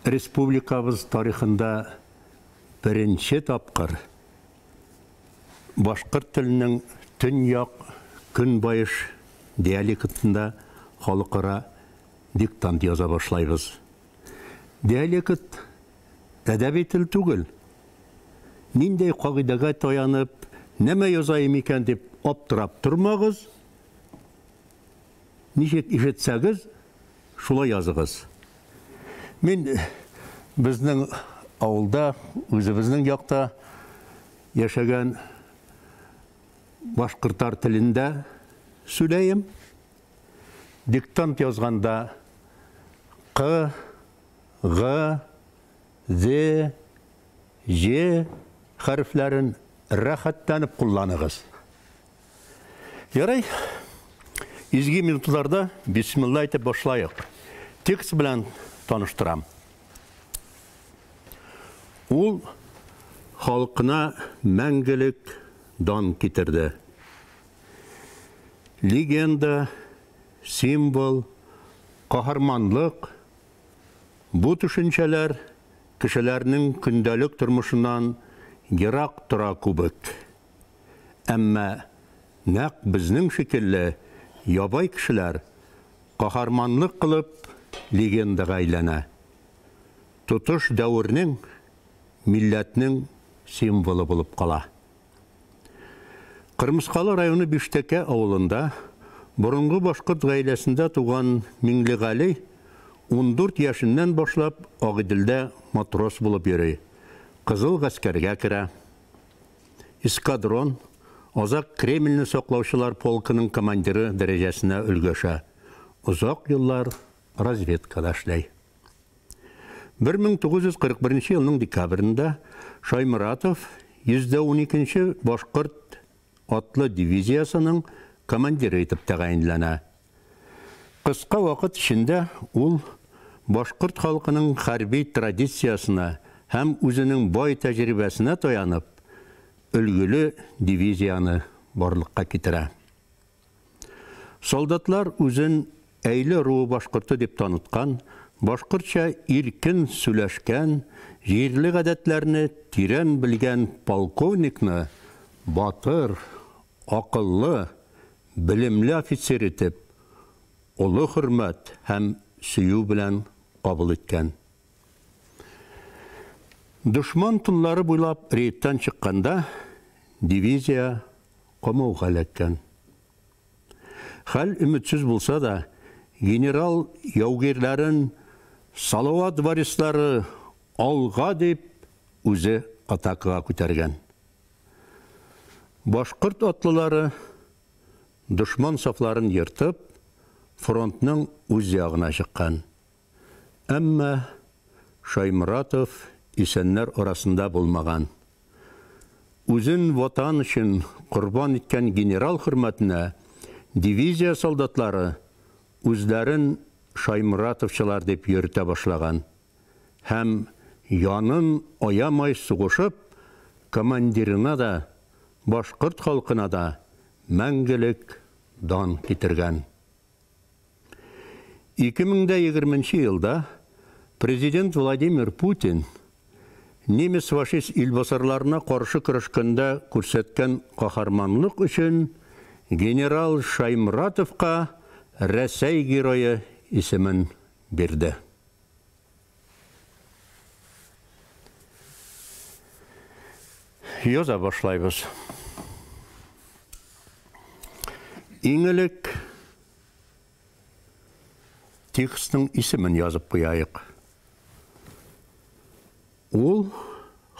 республикабыз тарихында беренче тапкыр башкорт теленең төньяк көнбайыш диалектында халыкара диктант яза башлайбыз. Диалект әдәби тел түгел. Ниндәй кагыйдәгә таянып, нәмә язайым икән дип аптырап тормагыз. Ничек ишетсәгез, шулай языгыз. Мин безнең авылда, үзебезнең якта яшәгән башкортлар телендә сөйләйм. Диктант язганда Q, G, Z, J хәрефләрен рәхәтләнеп кулланыгыз. Ярый, изге минутларда бисмилла әйтеп башлайык. Текст белән таныштырам. Ул халкына мәңгелек дан китерде. Легенда, символ, каһарманлык бу төшенчәләр кешеләрнең көндәлек тормышыннан ерак тора күбек. Әмма нәкъ безнең шикелле ябай кешеләр каһарманлык кылып легендага әйләнә. Тотыш дәвернең, милләтнең символы булып кала. Кырмыскалы районы Биштәкә авылында борынгы башкорт гаиләсендә туган Миңлегали 14 яшеннән башлап Агыйделдә матрос булып йөри. Кызыл гаскәргә керә. Эскадрон, Азак Кремльне саклаучылар полкының командиры дәрәҗәсенә өлгәшә. Узак еллар разведкада эшләй. 1941 елның декабрендә Шаймуратов 112-нче башкорт атлы дивизиясының командиры итеп тәгаенләнә. Кыска вакыт эчендә ул башкорт халкының хәрби традициясына һәм үзенең бай тәҗрибәсенә таянып, өлгеле дивизияны барлыкка китерә. Солдатлар үзен әйле руы башкорты дип таныткан, башкортча иркен сөйләшкән, җирле гадәтләрне тирән белгән полковникны батыр, акыллы, белемле офицер итеп, олы хөрмәт һәм сөю белән кабул иткән. Душман тыллары буйлап рейдтан чыкканда дивизия камауга эләккән. Хәл өметсез булса да, генерал яугирләрен Салават варислары алга дип үзе атакага күтәргән. Башкорт атлылары душман сафларын йыртып, фронтның үз ягына чыккан. Әмма Шаймуратов исәннәр арасында булмаган. Үзен ватан өчен курбан иткән генерал хөрмәтенә дивизия солдатлары үзләрен Шаймуратовчылар дип йөртә башлаган. Һәм янын аямай сугышып, командирына да, башкорт халкына да мәңгелек дан китергән. 2020 елда президент Владимир Путин немец фашист илбасарларына каршы көрәшкәндә күрсәткән каһарманлык өчен генерал Шаймратовка Рәсәй герое исемен бирде. Яза башлайбыз. Иң элек текстның исемен язып куяйык. Ул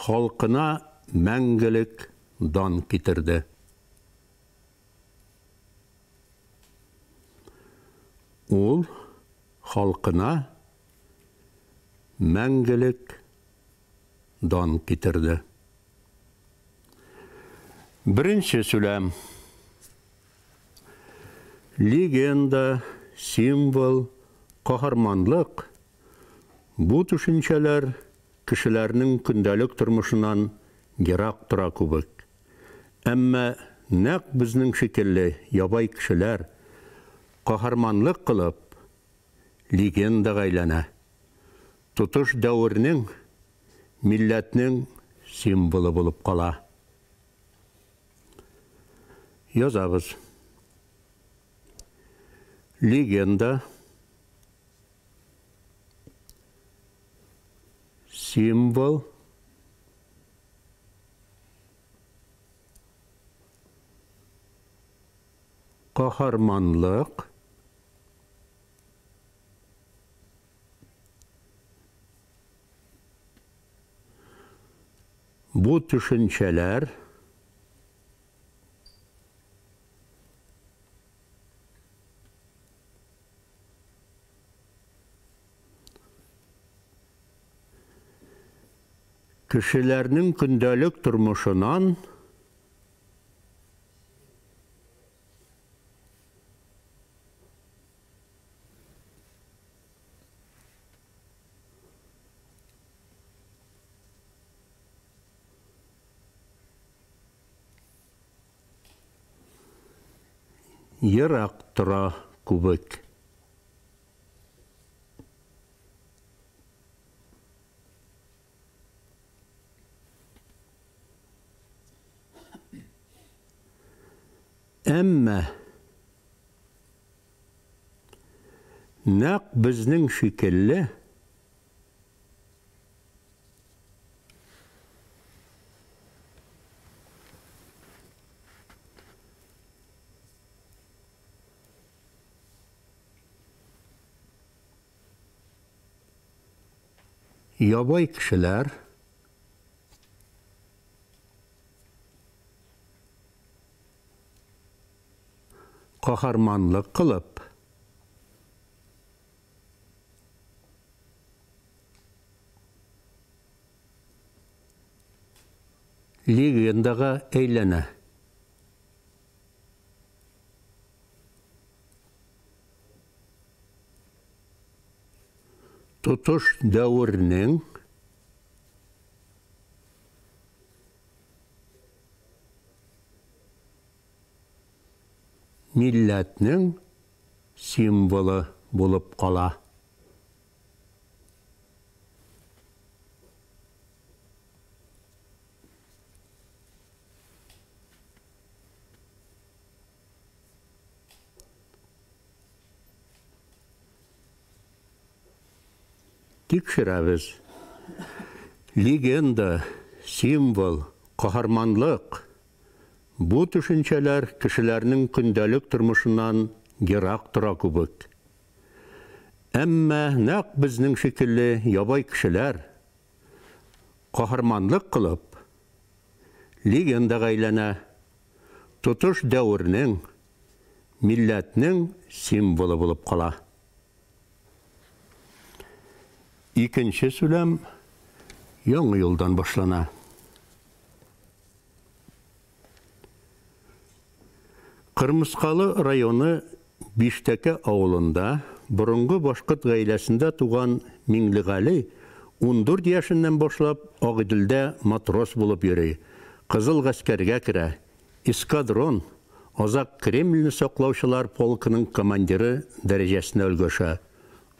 халкына мәңгелек дан китерде. Ул халкына мәңгелек дан китерде. Беренче сүләм. Легенда, символ, каһарманлык бу төшенчәләр кешеләрнең көндәлек тормышынан ерак тора күбек. Әмма нәкъ безнең шикелле ябай кешеләр каһарманлык кылып легендага әйләнә. Тотыш дәвернең, милләтнең символы булып кала. Язабыз. Легенда, символ, каһарманлык, бу төшенчәләр кешеләрнең көндәлек тормышынан ерак тора күбек. Әмма нәкъ безнең шикелле ябай кешеләр каһарманлык кылып легендага әйләнә. Тотыш дәвернең милләтнең символы булып кала. Тикшерәбез. Легенда, символ, каһарманлык бу төшенчәләр кешеләрнең көндәлек тормышынан ерак тора күбек. Әмма нәкъ безнең шикелле ябай кешеләр каһарманлык кылып легендага әйләнә. Тотыш дәвернең, милләтнең символы булып кала. Икенче сүләм яңа елдан башлана. Кырмыскалы районы Биштәке авылында борынгы башкорт гаиләсендә туган Миңлегали 14 яшеннән башлап Агыйделдә матрос булып йөри. Кызыл гаскәргә керә. Эскадрон Озак Кремльні соқлаушылар полкының командиры дәрежесіне өлгөші.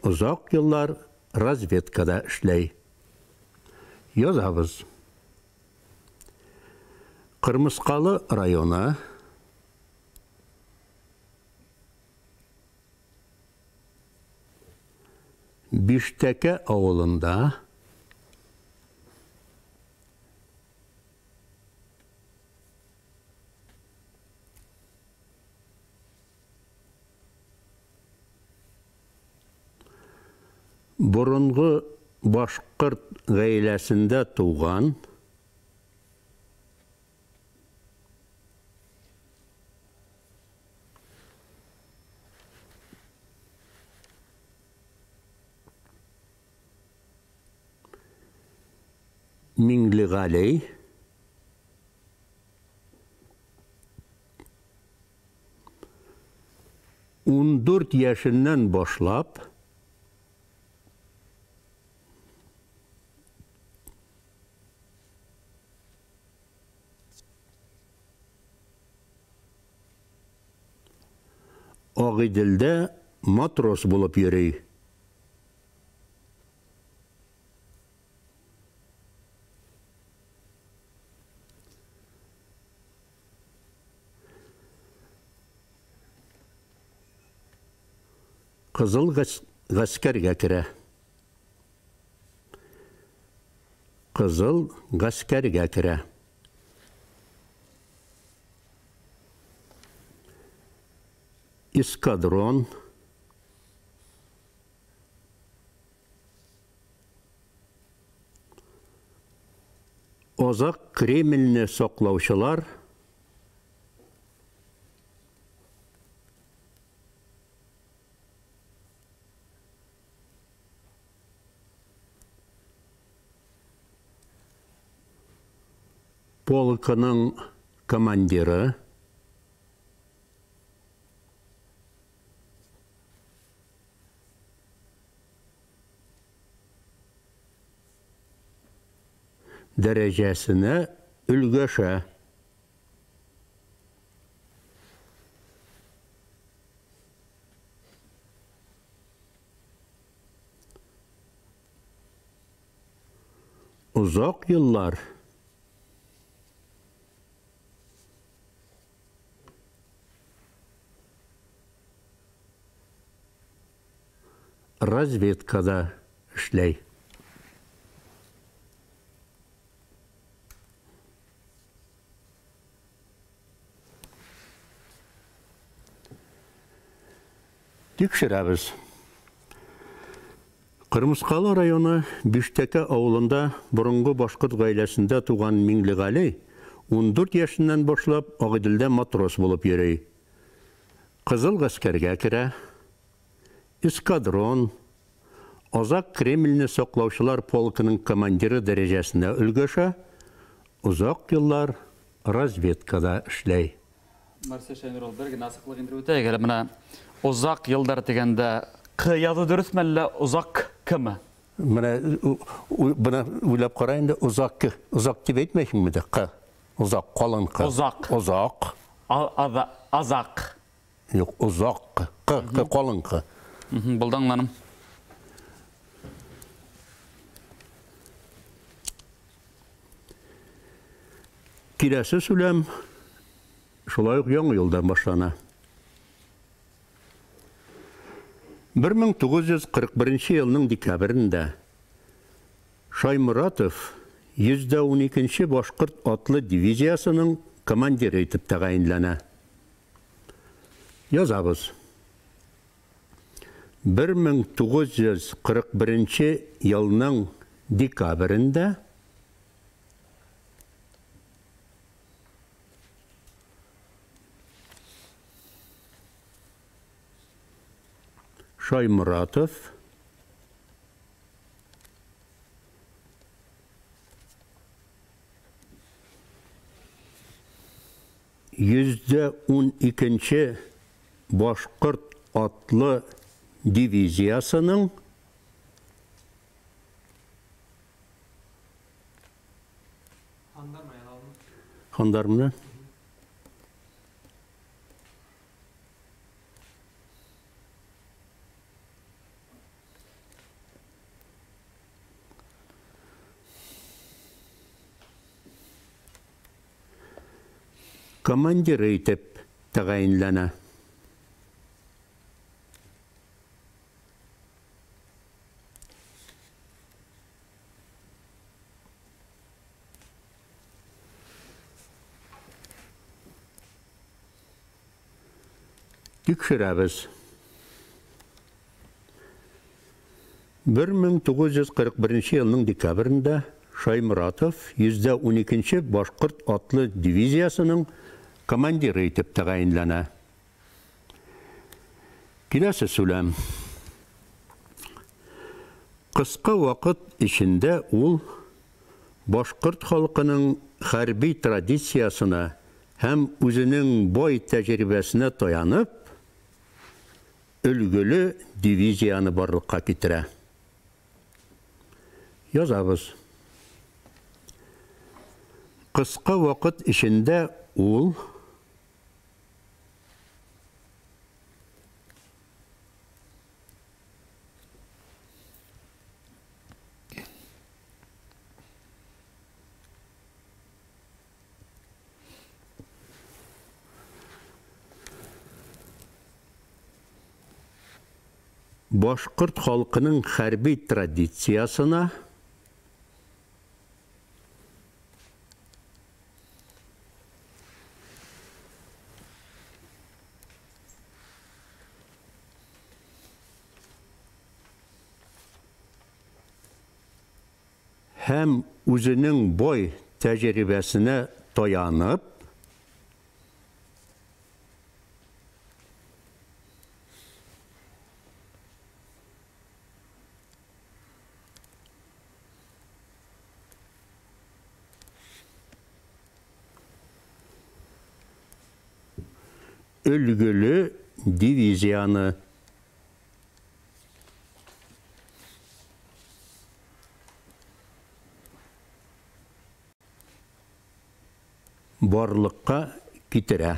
Ұзақ еллар разведкада ішлей. Язабыз. Қырмысқалы районы Биштәке ауылында бұрынғы башқұрт ғаиләсендә туған Миңлеғали 14 яшеннән башлап Агыйделдә матрос булып йөри. Кызыл гаскәргә керә. Кызыл гаскәргә керә. Эскадрон Озак Кремльне соклаучылар полкының командиры дәрәҗәсенә өлгәшә. Узак еллар разведкада эшләй. Тикшерәбез. Кырмыскалы районы Биштәке авылында борынгы башкорт гаиләсендә туган Миңлеғали 14 яшеннән башлап Агыйделдә матрос булып йөри. Кызыл гаскәргә керә. Эскадрон Озак Кремльне соклаучылар полкының командиры дәрәҗәсенә өлгәшә. Узак еллар разведкада эшләй. Марсия Шәйнурол, бер генә асыклык индереп үтәйек. Әле менә узак елдар дигәндә Q язу дөресме әллә узак кеме? Менә бuna уйлап кара инде, узак дип әйтмәйсеңме дә? Q. Узак, калын Q. Узак. Узак. Азак. Юк, узак. Q, калын Q. Булданланым. Киләсе сүләм шулай ук яңа елдан башлана. 1941 елның декабрендә Шаймуратов 112-нче башкорт атлы дивизиясының командиры итеп тәгаенләнә. Язабыз. 1941 елның декабрендә Шаймуратов 112-нче башкорт атлы дивизиясының хандармы командиры итеп тәгаенләнә. Тикшерәбез. 1941 елның декабрендә Шаймуратов 112-нче Башкорт атлы дивизиясының командиры итеп тәгаенләнә. Киләсе сүләм. Кыска вакыт эчендә ул Башкорт халкының хәрби традициясына һәм үзенең бай тәҗрибәсенә таянып, өлгеле дивизияны барлыкка китерә. Язабыз. Кыска вакыт эчендә ул Башкорт халкының хәрби традициясына һәм үзенең бай тәҗрибәсенә таянып, өлгеле дивизияны барлыкка китерә.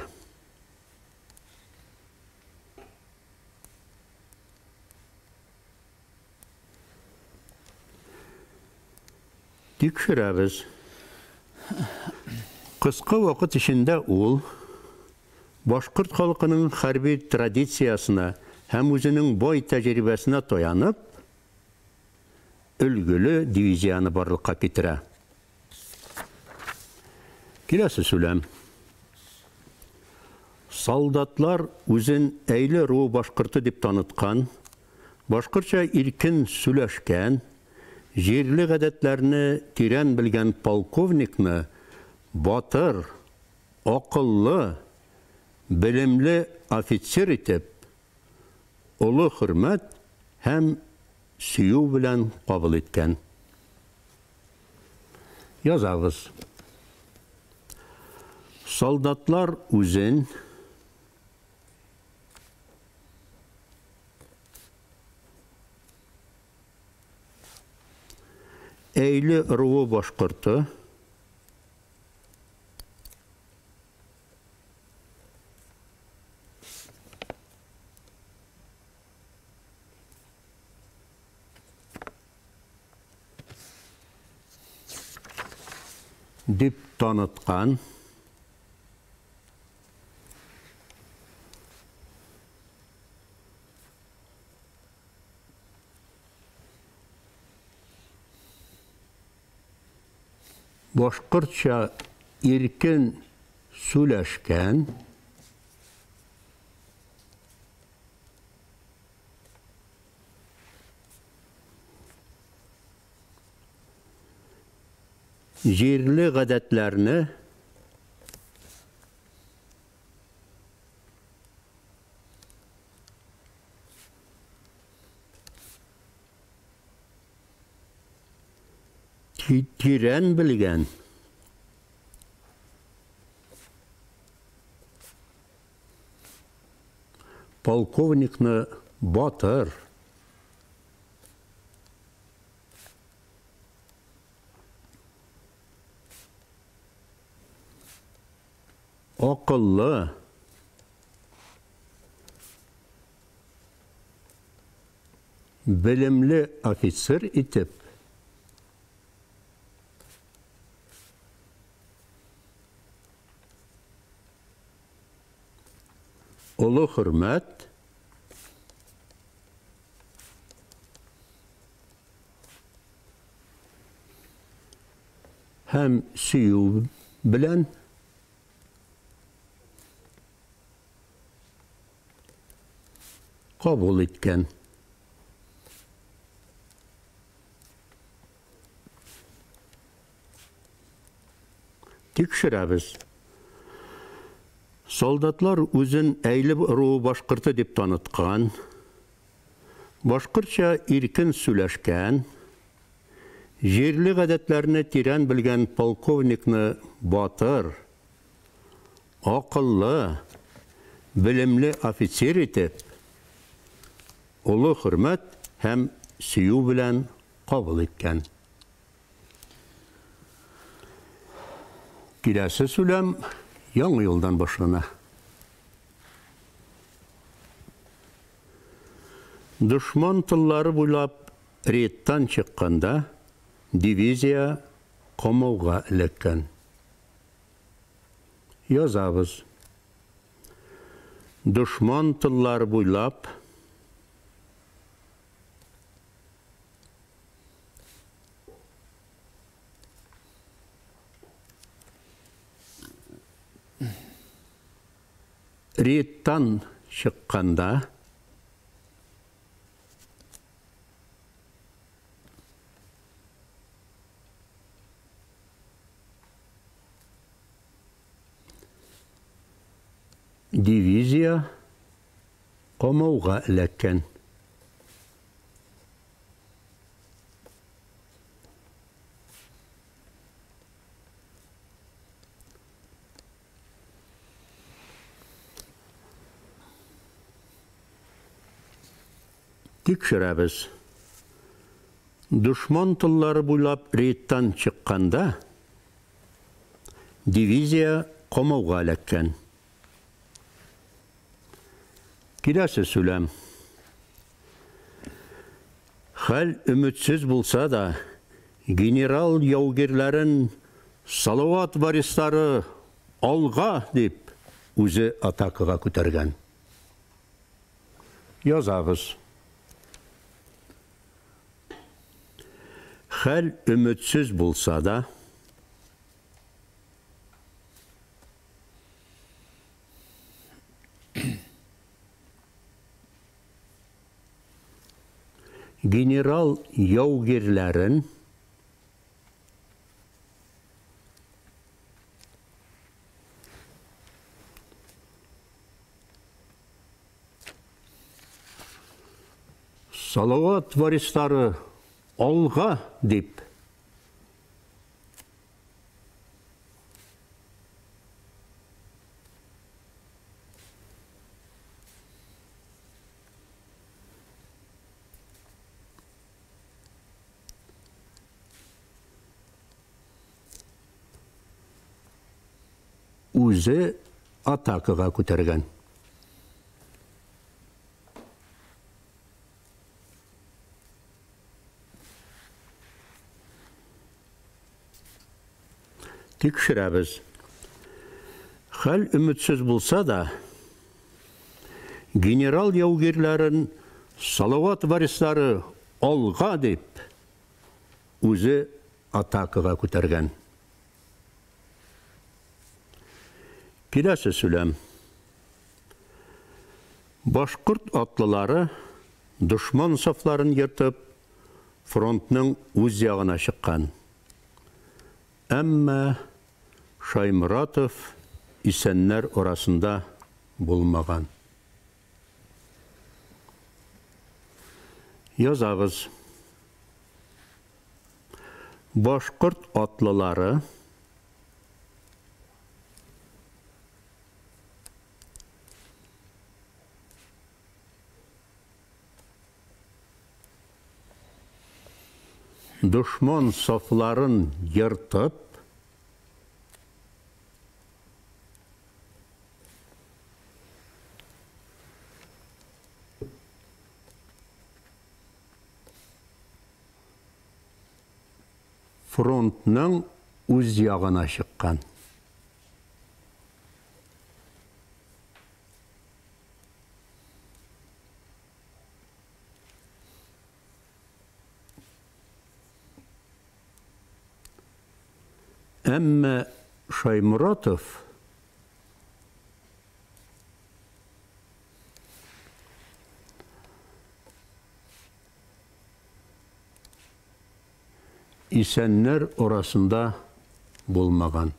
Тикшерәбез. Кыска вакыт эчендә ул Башкорт халкының хәрби традициясына һәм үзенең бай тәҗрибәсенә таянып, өлгеле дивизияны барлыкка китерә. Киләсе сүләм. Солдатлар үзен әйле руы башкорты дип таныткан, башкортча иркен сөйләшкән, җирле гадәтләрне тирән белгән полковникны батыр, акыллы, белемле офицер итеп, олы хөрмәт һәм сөю белән кабул иткән. Язабыз. Солдатлар үзен әйле руы башкорты дип таныткан, башкортча иркен сөйләшкән, җирле гадәтләрне тирән белгән, полковникны батыр, акыллы, белемле офицер итеп олы хөрмәт һәм сөю белән кабул иткән. Тикшерәбез. Солдатлар үзен әйлеп руы башкорты дип таныткан, башкортча иркен сөйләшкән, җирле гадәтләрне тирән белгән полковникны батыр, акыллы, белемле офицер итеп, олы хөрмәт һәм сөю белән кабул иткән. Киләсе сүләм яңа елдан башлана. Дошман тыллары буйлап рейдтан чыкканда дивизия камауга эләккән. Язабыз. Дошман тыллары буйлап рейдтан чыкканда дивизия камауга эләккән. Тикшерәбез. Дошман тыллары буйлап рейдтан чыкканда дивизия камауга эләккән. Киләсе сүләм. Хәл өметсез булса да, генерал яугирләрен Салават варистары алга дип үзе атакага күтәргән. Язабыз. Хәл өметсез булса да, генерал яугирләрен Салават варистары алга дип үзе атакага күтәргән. Тикшерәбез. Хәл өметсез булса да, генерал яугирләрен Салават варистары алга дип үзе атакага күтәргән. Киләсе сүләм. Башкорт атлылары дошман сафларын йыртып фронтның үз ягына чыккан. Әмма Шаймуратов исәннәр арасында булмаган. Язабыз. Башкорт атлылары дошман сафларын йыртып фронтның үз ягына чыккан. Әмма Шаймуратов исәннәр арасында булмаган.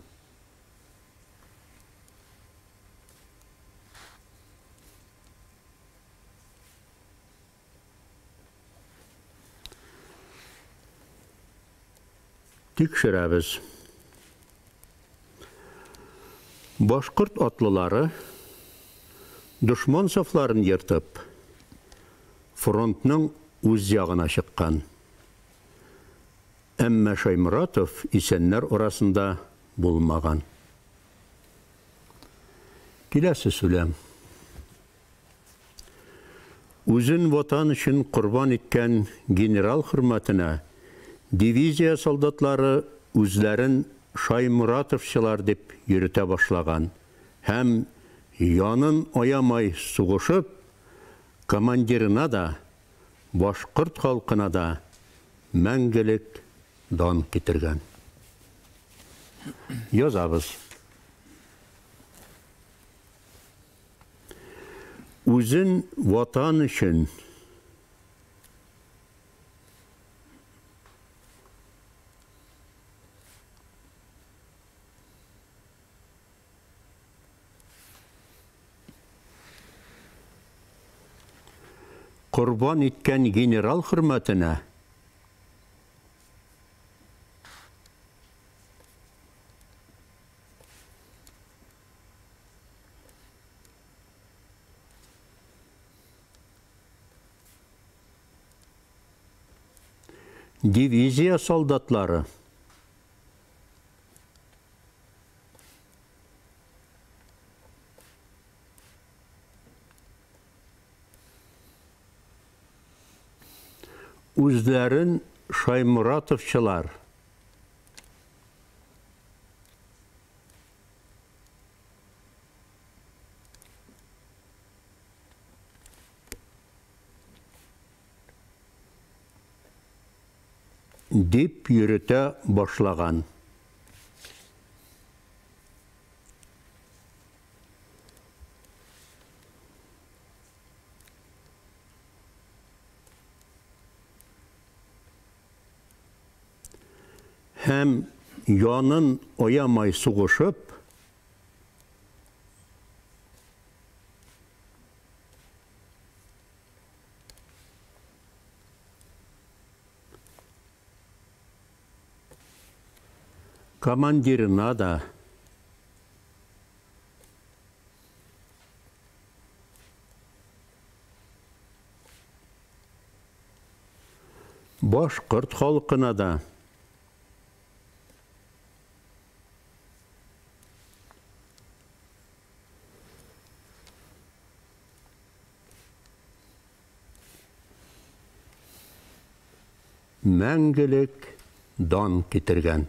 Тикшерәбез. Башкорт атлылары дошман сафларын ертып, фронтның үз ягына чыккан. Әмма Шаймуратов исәннәр арасында булмаган. Киләсе сүләм. Үзен ватан өчен курбан иткән генерал хөрмәтенә дивизия солдатлары үзләрен Шаймуратовчылар дип йөртә башлаган һәм янын аямай сугышып, командирына да, башкорт халкына да мәңгелек дан китергән. Язабыз. Үзен ватан өчен курбан иткән генерал хөрмәтенә дивизия солдатлары үзләрен Шаймуратовчылар дип йөртә башлаган. Һәм янын аямай сугышып, командирына да, башкорт халкына да мәңгелек дан китергән.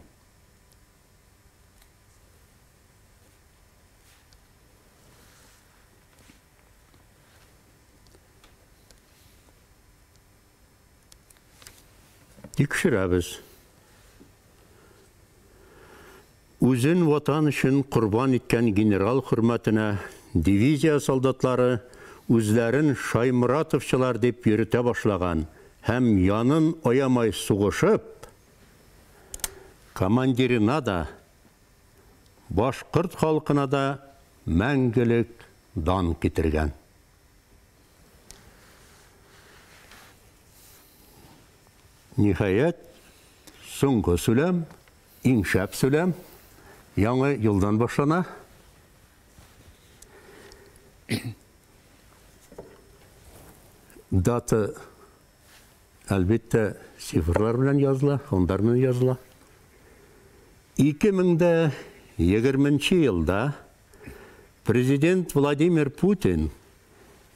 Тикшерәбез. Үзен ватан өчен курбан иткән генерал хөрмәтенә дивизия солдатлары үзләрен Шаймуратовчылар дип йөртә башлаган һәм янын аямай сугышып, командирына да, башкорт халкына да мәңгелек дан китергән. Ниһаят, соңгы сүләм, иң шәп сүләм, яңа елдан башлана. Дата әлбәттә цифрлар белән языла, ондар белән языла. 2020 елда президент Владимир Путин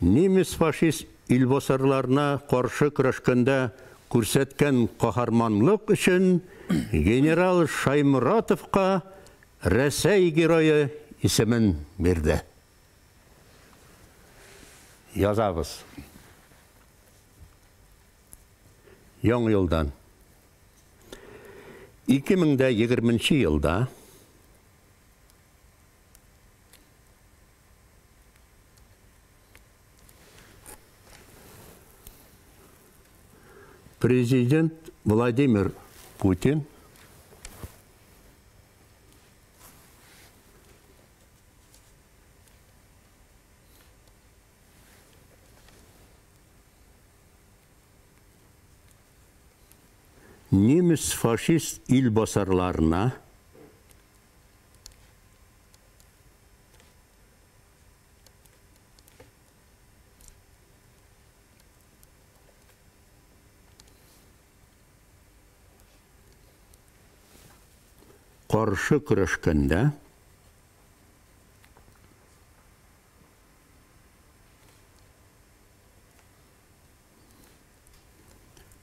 немец фашист илбасарларына каршы көрәшкәндә күрсәткән каһарманлык өчен генерал Шаймуратовка Рәсәй герое исемен бирде. Язабыз. Яңа елдан 2020 елда Президент Владимир Путин неміс фашист илбасарларына қаршы күрәшкәндә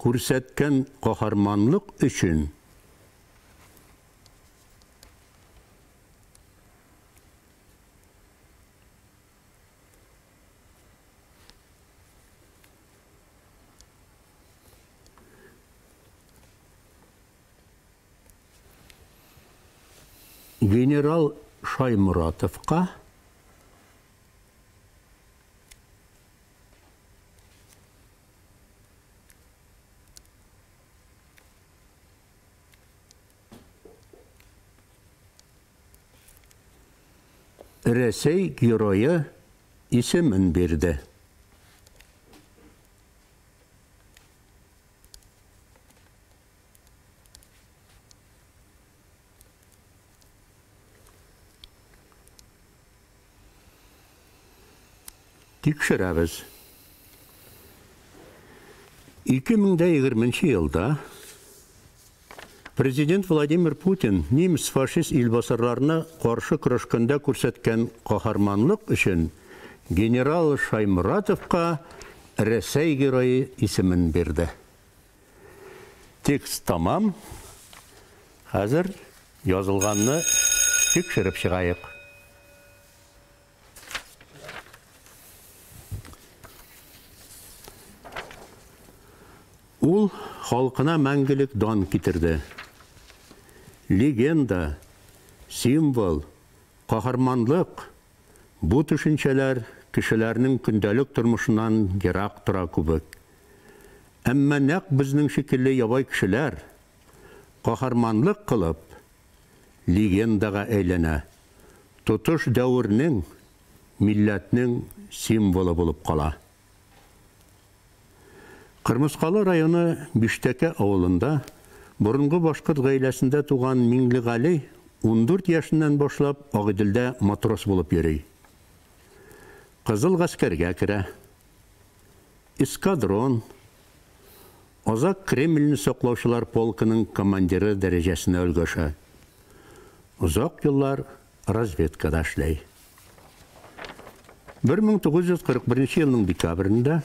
күрсәткән каһарманлык өчен генерал Шаймуратовка Рәсәй геройы исемен бирде. Тикшерәбез. 2020 елда Президент Владимир Путин неміс фашист илбасарларына қаршы көрәшкәндә күрсәткән каһарманлык өчен генерал Шаймуратовка Рәсәй геройы исемен бирде. Текст тамам. Хәзер язылганны тикшереп чыгайык. Ул халкына мәңгелек дан китерде. Легенда, символ, каһарманлык бу төшенчәләр кешеләрнең көндәлек тормышыннан ерак тора күбек. Әмма нәкъ безнең шикелле ябай кешеләр каһарманлык кылып легендага әйләнә. Тотыш дәврнең, милләтнең символы булып кала. Кырмыскалы районы Биштәкә авылында борынгы башкорт гаиләсендә туган Миңлегали 14 яшеннән башлап Агыйделдә матрос булып йөри. Кызыл гаскәргә керә. Эскадрон, Азак Кремльне саклаучылар полкының командиры дәрәҗәсенә өлгәшә. Узак еллар разведкада эшләй. 1941 елның декабрендә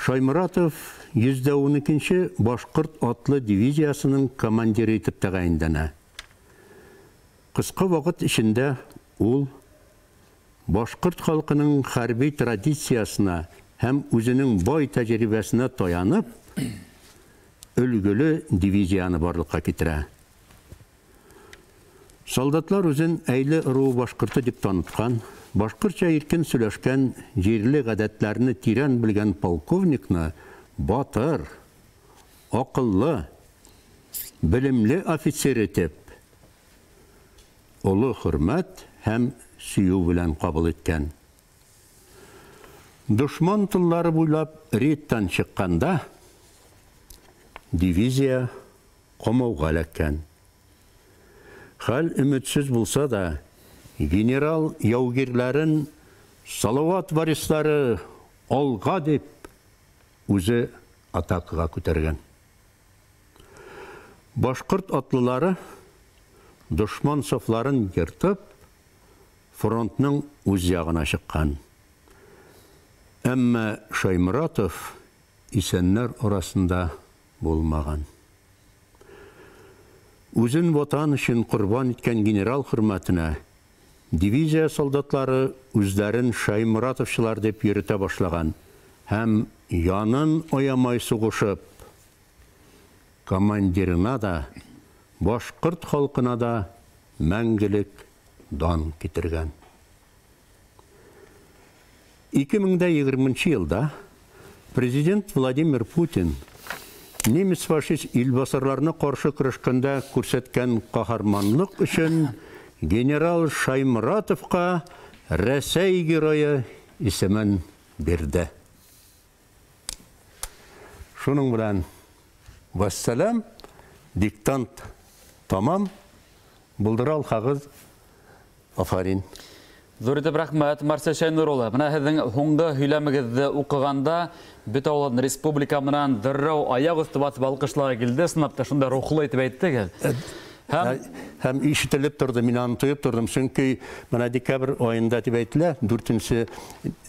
Шаймуратов 112-нче башкорт атлы дивизиясының командиры итеп тәгаенләнә. Кыска вакыт эчендә ул башкорт халкының хәрби традициясына һәм үзенең бай тәҗрибәсенә таянып, өлгеле дивизияны барлыкка китерә. Солдатлар үзен әйле ыру башкорты дип таныткан, башкортча иркен сөйләшкән, җирле гадәтләрне тирән белгән полковникны батыр, акыллы, белемле офицер итеп, олы хөрмәт һәм сөю белән кабул иткән. Дошман тыллары буйлап рейдтан чыкканда, дивизия камауга эләккән. Хәл өметсез булса да, генерал яугирләрен салават варислары алга дип үзе атакага күтәргән. Башкорт атлылары дошман сафларын йыртып, фронтның үз ягына чыккан. Әмма Шаймуратов исәннәр арасында булмаган. Үзен ватан өчен курбан иткән генерал хөрмәтенә дивизия солдатлары үзләрен Шаймуратовчылар дип йөртә башлаган һәм янын аямай сугышып, командирына да, башкорт халкына да мәңгелек дан китергән. 2020 елда президент Владимир Путин немец фашист илбасарларына қаршы күрескендә күрсәткән каһарманлык өчен генерал Шаймуратовка Рәсәй герое исемен бирде. Шуның белән вассалам, диктант тамам, булдырал хагыз афарин. Зур итеп рәхмәт, Марсель Шәйнурулы. Менә һезнең һуңгы һөйләмегезне укыганда бөтә авылдан республика менән дәррәү аяк өсте басып алкышларга килде, сынапта шунда рухлы итеп әйттегез. Һәм ишетелеп торды, мин аны тоеп тордым, чөнки менә декабрь аенда дип әйтелә, 4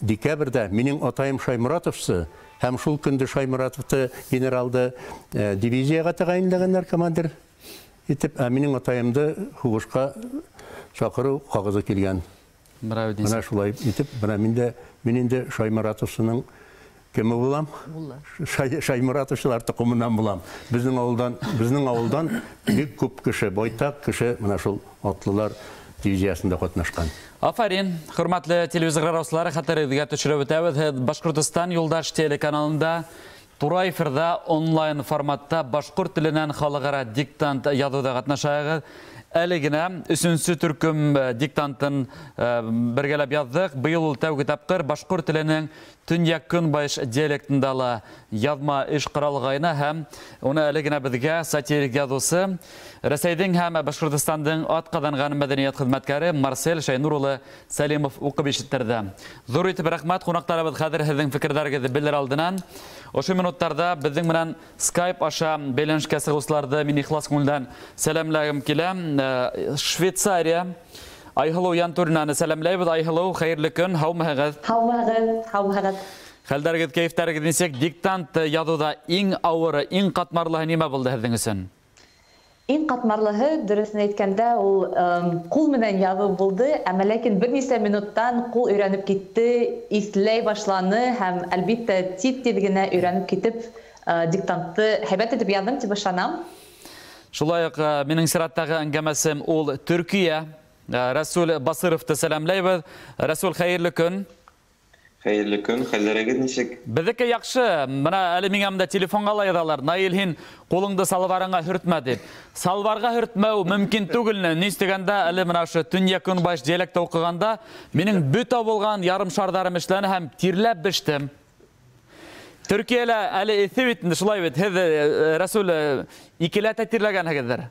декабрьдә минең атайым Шаймуратовсы, һәм шул көндә Шаймуратовты генералды дивизияга тәгаенләгәннәр командир итеп, минең атайымды хугышка чакыру кагызы килгән. Менә шулай итеп, мин инде Шаймуратовсының кеме булам? Шаймуратовчылар тукымыннан булам. Безнең авылдан бик күп кеше, байтак кеше менә шул атлылар дивизиясында катнашкан. Афарин, хөрмәтле телевизор караучылар, хәтерегезгә төшереп үтәбез. Башкортстан Юлдаш телеканалында туры эфирда онлайн форматта башкорт теленнән халыкара диктант язуда катнашабыз. Әле генә 3-нче төркем диктантын бергәләп яздык. Быел ул тәүге тапкыр башкорт теленең төньяк-көнбайыш диалектындагы язма эш каралгайны һәм уны әле генә безгә сатирик язучы Рәсәйдән һәм Башкортстандың атказанган мәдәният хезмәткәре Марсель Шәйнурулы Сәлимов укып ишеттерде. Зур итеп рәхмәт, кунакларыбыз хәзер һезнең фикерләрегезне белдерә алдынан. Ошы минуттарда безнең менән Skype аша бәйләнешкә чыгучыларны мин ихлас күңелдән сәламләгем килә. Швейцария Айһылу Янтуринаны сәламләйбез. Айһылу, хәерле көн, һаумыгыз. Һаумыгыз. Хәлдәрегез, кәйфтәрегез ничек? Диктант язуда иң авыры, иң катмарлы нимә булды һезнең өчен? Иң катмарлыһы, дөресен әйткәндә, ул кул менән язу булды, әмма ләкин берничә минуттан кул өйрәнеп китте, исләй башланы һәм әлбиттә тиз генә өйрәнеп китеп, диктантты һәйбәт итеп яздым дип ышанам. Шулай ук минең сираттагы әңгәмәсем ул Төркия. Рәсүл Басыровты сәламләйбез. Рәсүл, хәерле көн. Хәерле көн, хәлләрегез ничек? Безнеке яхшы. Менә әле миңа монда телефонга лайдалар. Наил, һин кулыңды салбарыңа хөртмә дип. Салбарга хөртмәү мөмкин түгел. Ни истәгәндә әле менә шу төньяк-көнбайыш диалектта укыганда минең бөтә булган ярым шардарым эшләне һәм тирләп биштем. Төркиялә әле эҫе бит, шулай бит. Һез, Рәсүл, икеләтә тирләгәнһегездер.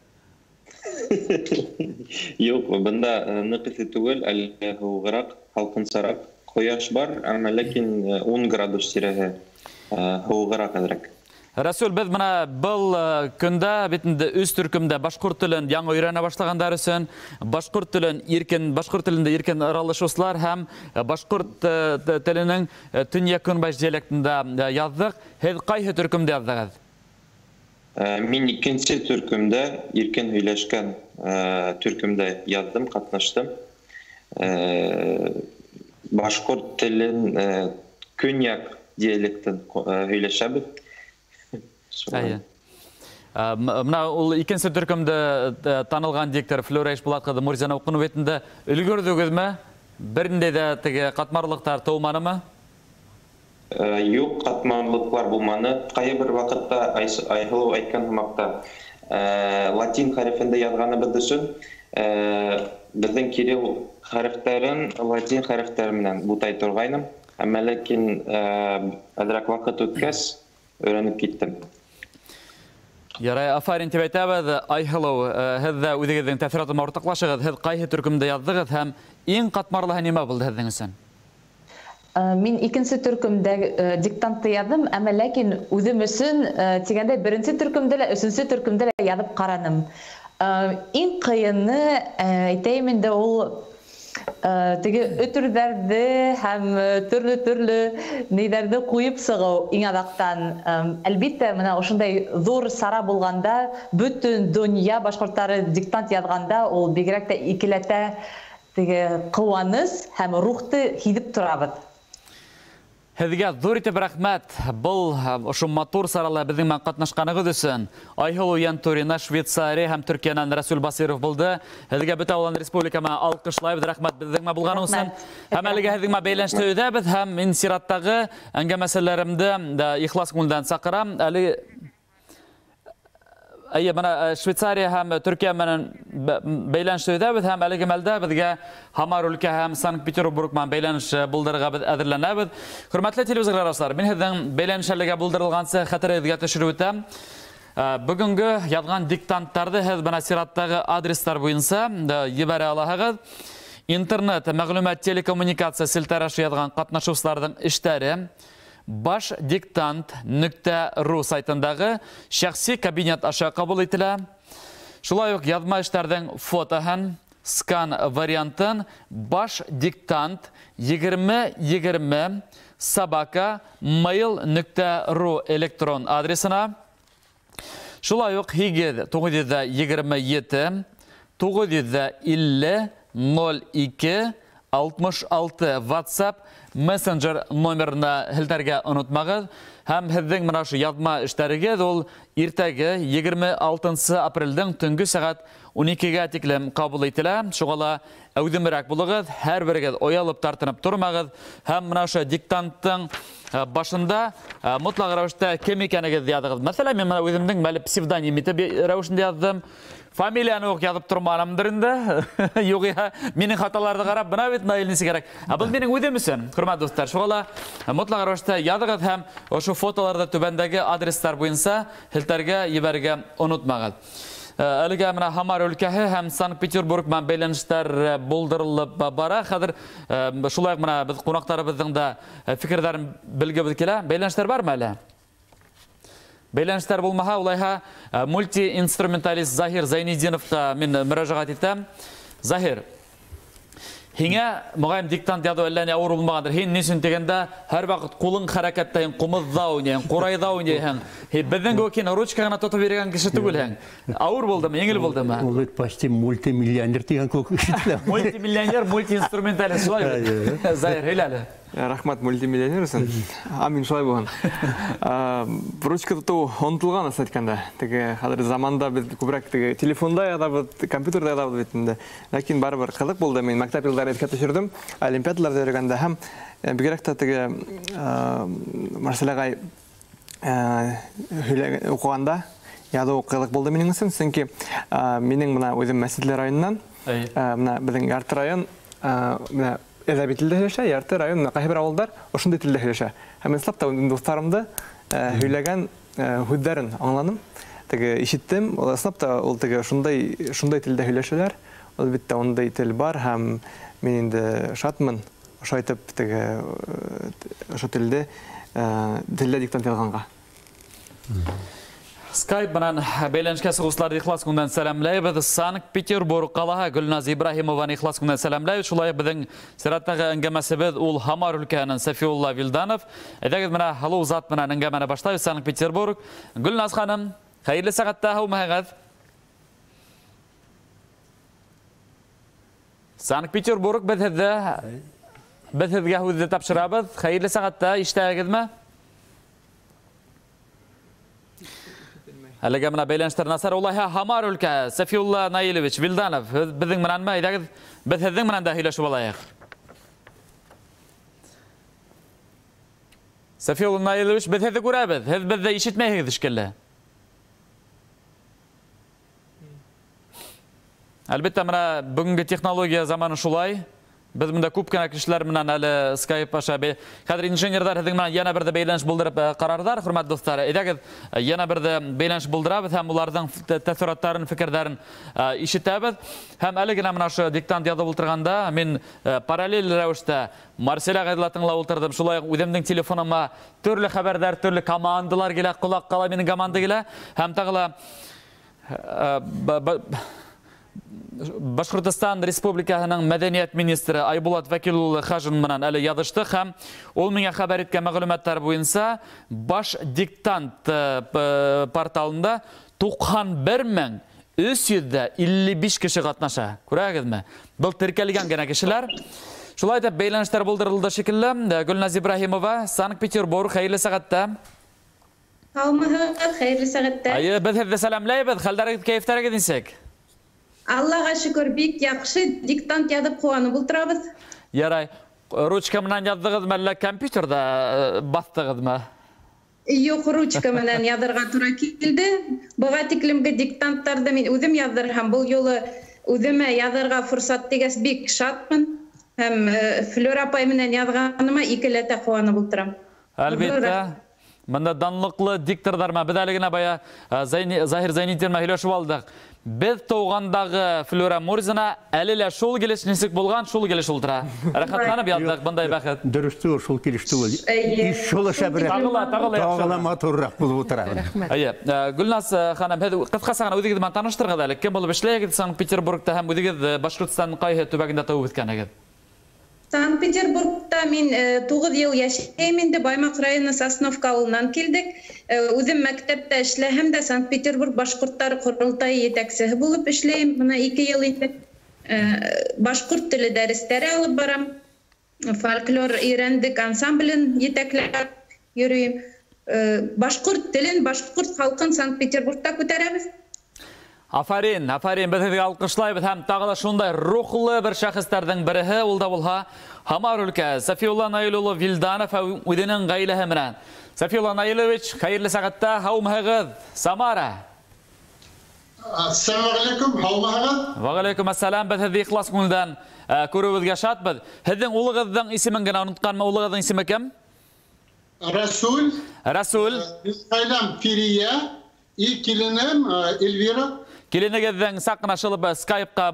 Юк, бында нык эҫе түгел, әле һыугырак, һалҡынсараҡ. Ҡояш бар, әммә ләкин 10 градус тирәһе һыугырак әҙерәк. Рәсүл, без менә был көндә бит инде үз төркемдә башҡорт телен яңы өйрәнә башлагандар өсөн, башҡорт телендә иркен аралашыусылар һәм башҡорт теленең төньяк-көнбайыш диалектында яздык. Һеҙ ҡайһы төркемдә яздығыҙ? Мин икенсе төркемдә, иркен һөйләшкән төркемдә яздым, ҡатнаштым. Башҡорт телен көньяк диалектын һөйләшәбеҙ. Менә ул икенсе төркемдә танылган диктор Флора Ишбулат кызы Мурзина укыну бетендә өлгөрдегезме? Берендә дә теге катмарлыктар тыуманымы? Юк, катмарлыклар булманы. Кайбер вакытта Айһылу әйткән һымакта латин хәрефендә язганыбыз өсөн безнең кирилл хәрефтәрен латин хәрефтәре менән бутай торгайным. Әмма ләкин әзрәк вакыт үткәс өйрәнеп киттем. Ярай, афарин дип әйтәбез. Айһылу, һеҙ дә үҙегеҙҙең тәьҫоратын ортаҡлашығыҙ. Һеҙ ҡайһы төркемдә яҙҙығыҙ һәм иң ҡатмарлыһы нимә булды һеҙҙең өсөн? Мин икенсе төркемдә диктантты яҙҙым, әммә ләкин үҙем өсөн тигәндә беренсе төркемдә лә, өсөнсө төркемдә лә яҙып ҡараным. Иң ҡыйыны әйтәйем инде ул теге өтөрҙәрҙе һәм төрлө нейҙәрҙе ҡуйып сығыу иң аҙаҡтан. Әлбиттә, менә ошондай ҙур сара булғанда, бөтөн донъя башҡорттары диктант яҙғанда, ул бигерәк тә икеләтә теге ҡыуаныс һәм рухты һиҙеп торабыҙ. Һеҙгә ҙур итеп рәхмәт. Был ошо матур сарала беҙҙең менән ҡатнашҡанығыҙ өсөн. Айһылу Янтурина, Швейцария һәм Төркиянән Рәсүл Басиров булды. Һеҙгә бөтә ауылдан республика менән алҡышлайбыҙ. Рәхмәт беҙҙең менән булғаны өсөн. Һәм әлегә һеҙҙең менән бәйләнештә өйҙәбеҙ һәм мин сираттағы әңгәмәселәремде ихлас күңелдән саҡырам. Әле Әйе, бана Швейцария һәм Төркия менән бәйләнештә без һәм әлеге мәлдә безгә Хамар өлкә һәм Санкт-Петербург менән бәйләнеш булдырырга без әзерләнәбез. Хөрмәтле телевизорлар, мин һезнең бәйләнешләргә булдырылгансы хәтерегезгә төшереп үтәм. Бүгенге язган диктанттарды һез бана сираттагы адрестар буенча җибәрә аласыз. Интернет, мәгълүмат, телекоммуникация селтәрашы язган катнашучыларның эшләре bashdiktant.ru сайтындагы шәхси кабинет аша кабул ителә. Шулай ук язма эшләрдән фотоһын, скан вариантын bashdiktant 2020 @mail.ru электрон адресына. Шулай ук 927 950 02 66 WhatsApp мессенджер номерына һелтәргә онытмагыз. Һәм һезнең менә шу язма эшләрегез ул иртәге 26 апрельдән төнге сәгать 12гә тиклем кабул ителә. Шугала әүдемрәк булыгыз, һәрберегез оялып тартынып тормагыз. Һәм менә шу диктанттың башында мотлак рәвештә кем икәнегез языгыз. Мәсәлән, мен менә үземнең мәле псевдоним итеп рәвешендә яздым. Фамилияны ук язып торманымдыр инде. Югыйһә, минең хаталарны карап, бына бит наилнисе кирәк. Бу минең үҙем өчен, хөрмәтле достар. Шугала мотлак рәвештә языгыз һәм ошо фотоларда түбәндәге адрестар буенча һелтәргә ебәргә онытмагыз. Әлегә менә Хамар өлкәһе һәм Санкт-Петербург менән бәйләнештәр булдырылып бара. Хәзер шулай менә без кунактарыбызның да фикерләрен белгебез килә. Бәйләнештәр бармы әле? Бәйләнештәр булмаһа, улайһа мульти-инструменталист Захир Зайнидиновка мин мөрәҗәгать итәм. Захир, һиңә мөгаен диктант язу әллә ни авыр булмагандыр. Һин нисен дигәндә һәр вакыт кулың хәрәкәттә, кумызда уйнайсың, курайда уйнайсың. Безнең гокин ручка гына тотып биргән кеше түгел. Авыр булдымы, еңел булдымы? Ул бит почти мультимиллионер дигән күк ишетелә. Мультимиллионер, мульти-инструменталист шулай. Захир, һәйләле. Рахмат, мультимиллионер өсөн. Амин шулай булган. Ручка тоту онытылган аса әйткәндә. Теге хәзер заманда без күбрәк теге телефонда язабыз, компьютерда язабыз бит инде. Ләкин барыбер кызык булды. Мин мәктәп еллары эткә төшердем. Олимпиадаларда йөргәндә һәм бигрәк тә теге Марселагай укыганда язу кызык булды минең өчен. Чөнки минең менә үзем Мәсетле районыннан, менә безнең Ярты район, менә Әдәби телдә һөйләшә, Ярты район, кайбер авылдар ошондай телдә һөйләшә. Һәм ислап та достарымды һөйләгән һүзләрен аңланым. Теге ишеттем, ул ислап та ул теге шундай телдә һөйләшәләр. Ул бит тә ондай тел бар һәм мин инде шатмын. Ошо әйтеп теге ошо телдә диктант язганга. Skype менән бәйләнешкә сыгышларны ихлас күңелдән сәламләйбез. Санкт-Петербург калаһы Гөлназ Ибраһимованы ихлас күңелдән сәламләйбез. Шулай безнең сираттагы әңгәмәсебез ул Хамар өлкәһенең Сафиулла Вилданов. Әйдәгез менә халыу зат менән әңгәмәне башлайбыз. Санкт-Петербург. Гөлназ ханым, хәерле сәгатьтә һаумыгыз. Санкт-Петербург безгә һүзне тапшырабыз. Хәерле сәгатьтә иштәгезме? Әлегә менә бәйләнештәр насар улайһа Хамар өлкә Сафиулла Наилович Вилданов безнең менәнме? Әйдәгез без һезнең менән дә һөйләшеп алайык. Сафиулла Наилович, без һезне күрәбез. Һез безне ишетмәйсез шикелле. Әлбәттә менә бүгенге технология заманы шулай. Biz bunda күп кенә кешеләр менән әле Skype аша хәзер инженерлар һезнең менән яна бер дә бәйләнеш булдырып карардар, хөрмәтле достар. Әйдәгез яна бер дә бәйләнеш булдырабыз һәм уларның тәэсиратларын, фикерләрен ишетәбез. Һәм әле генә менә шу диктант язып утырганда мин параллель рәвештә Марселя гайдлатыңла утырдым. Шулай үземнең телефоныма төрле хәбәрдар, төрле командалар килә, кулак кала минең команда килә. Һәм тагыла Башкортстан Республикаһының мәдәният министры Айбулат Вәкил Хажин менән әле язышты һәм ул миңа хәбәр иткән мәгълүматлар буенча Башдиктант порталында 91,355 кеше катнаша. Күрәгезме? Бу теркәлгән генә кешеләр. Шулай да бәйләнештәр булдырылды шикелле. Гөлназ Ибраһимова, Санкт-Петербург, хәерле сәгатьтә. Һаумыгыз, хәерле сәгатьтә. Әйе, без һеҙҙе сәламләйбеҙ. Хәлдәрегеҙ, кәйефтәрегеҙ нисек? Аллаға шөкөр, бик яҡшы, диктант яҙып ҡыуанып ултырабыҙ. Ярай. Ручка менән яҙҙығыҙмы, әллә компьютерҙа баҫтығыҙмы? Юк, ручка менән яҙырға тура килде. Быға тиклемге диктанттарҙы мин үҙем яҙҙырһам, был юлы үҙемә яҙырға форсат тигәс бик шатмын. Һәм Флюр апай менән яҙғаныма икеләтә ҡыуанып ултырам. Әлбәттә. Мында данлыклы дикторҙарма беҙ әле генә бая Заһир Зәйнетдинова һөйләшеп алдык. Беҙ тыуғандағы Флюра Мурзина әле лә шул килеш нисек булған, шул килеш ултыра. Рәхәтләнеп яҙҙык бындай бәхет. Дөрөс түгел, шул килеш түгел. Шул шәберәк. Тағыла матурыраҡ булып ултыра. Гөлназ ханым, һеҙ ҡыҫҡаса гына үҙегеҙ менән таныштырығыҙ әле. Кем булып эшләйһегеҙ Санкт-Петербургта һәм үҙегеҙ Башҡортостандың ҡайһы төбәгендә тыуып үҫкәнегеҙ? Санкт-Петербургта мин 9 йыл йәшәйем инде, Баймаҡ районы Сосновка ауылынан килдек. Үҙем мәктәптә эшләһәм дә Санкт-Петербург башҡорттар ҡоролтайы етәксеһе булып эшләйем. Бына 2 йыл инде. Башҡорт теле дәрестәре алып барам. Фольклор өйрәндек ансамблен етәкләп йөрөйөм. Башҡорт телен, башҡорт халҡын Санкт-Петербургта күтәрәбеҙ. Афарин, беҙ һеҙгә алҡышлайбыҙ һәм тағы да шундай рухлы бер шәхестәрҙең береһе, ул да булһа Һамар өлкә Сафиулла Наил улы Вилданов үҙенең ғаиләһе менән. Сафиулла Наилович, хәйерле сәғәттә, һаумыһығыҙ, Самара. Ассаламу алейкум, һаумыһығыҙ. Вәғәләйкүм ассалам, беҙ һеҙҙе ихлас күңелдән күреүебеҙгә шатбыҙ. Һеҙҙең улығыҙҙың исемен генә онотҡанмы, улығыҙҙың исеме кем? Расул. Ғаиләм Фирия и киленем Эльвира. Киленегеҙҙең саҡ ҡына шылып скайпҡа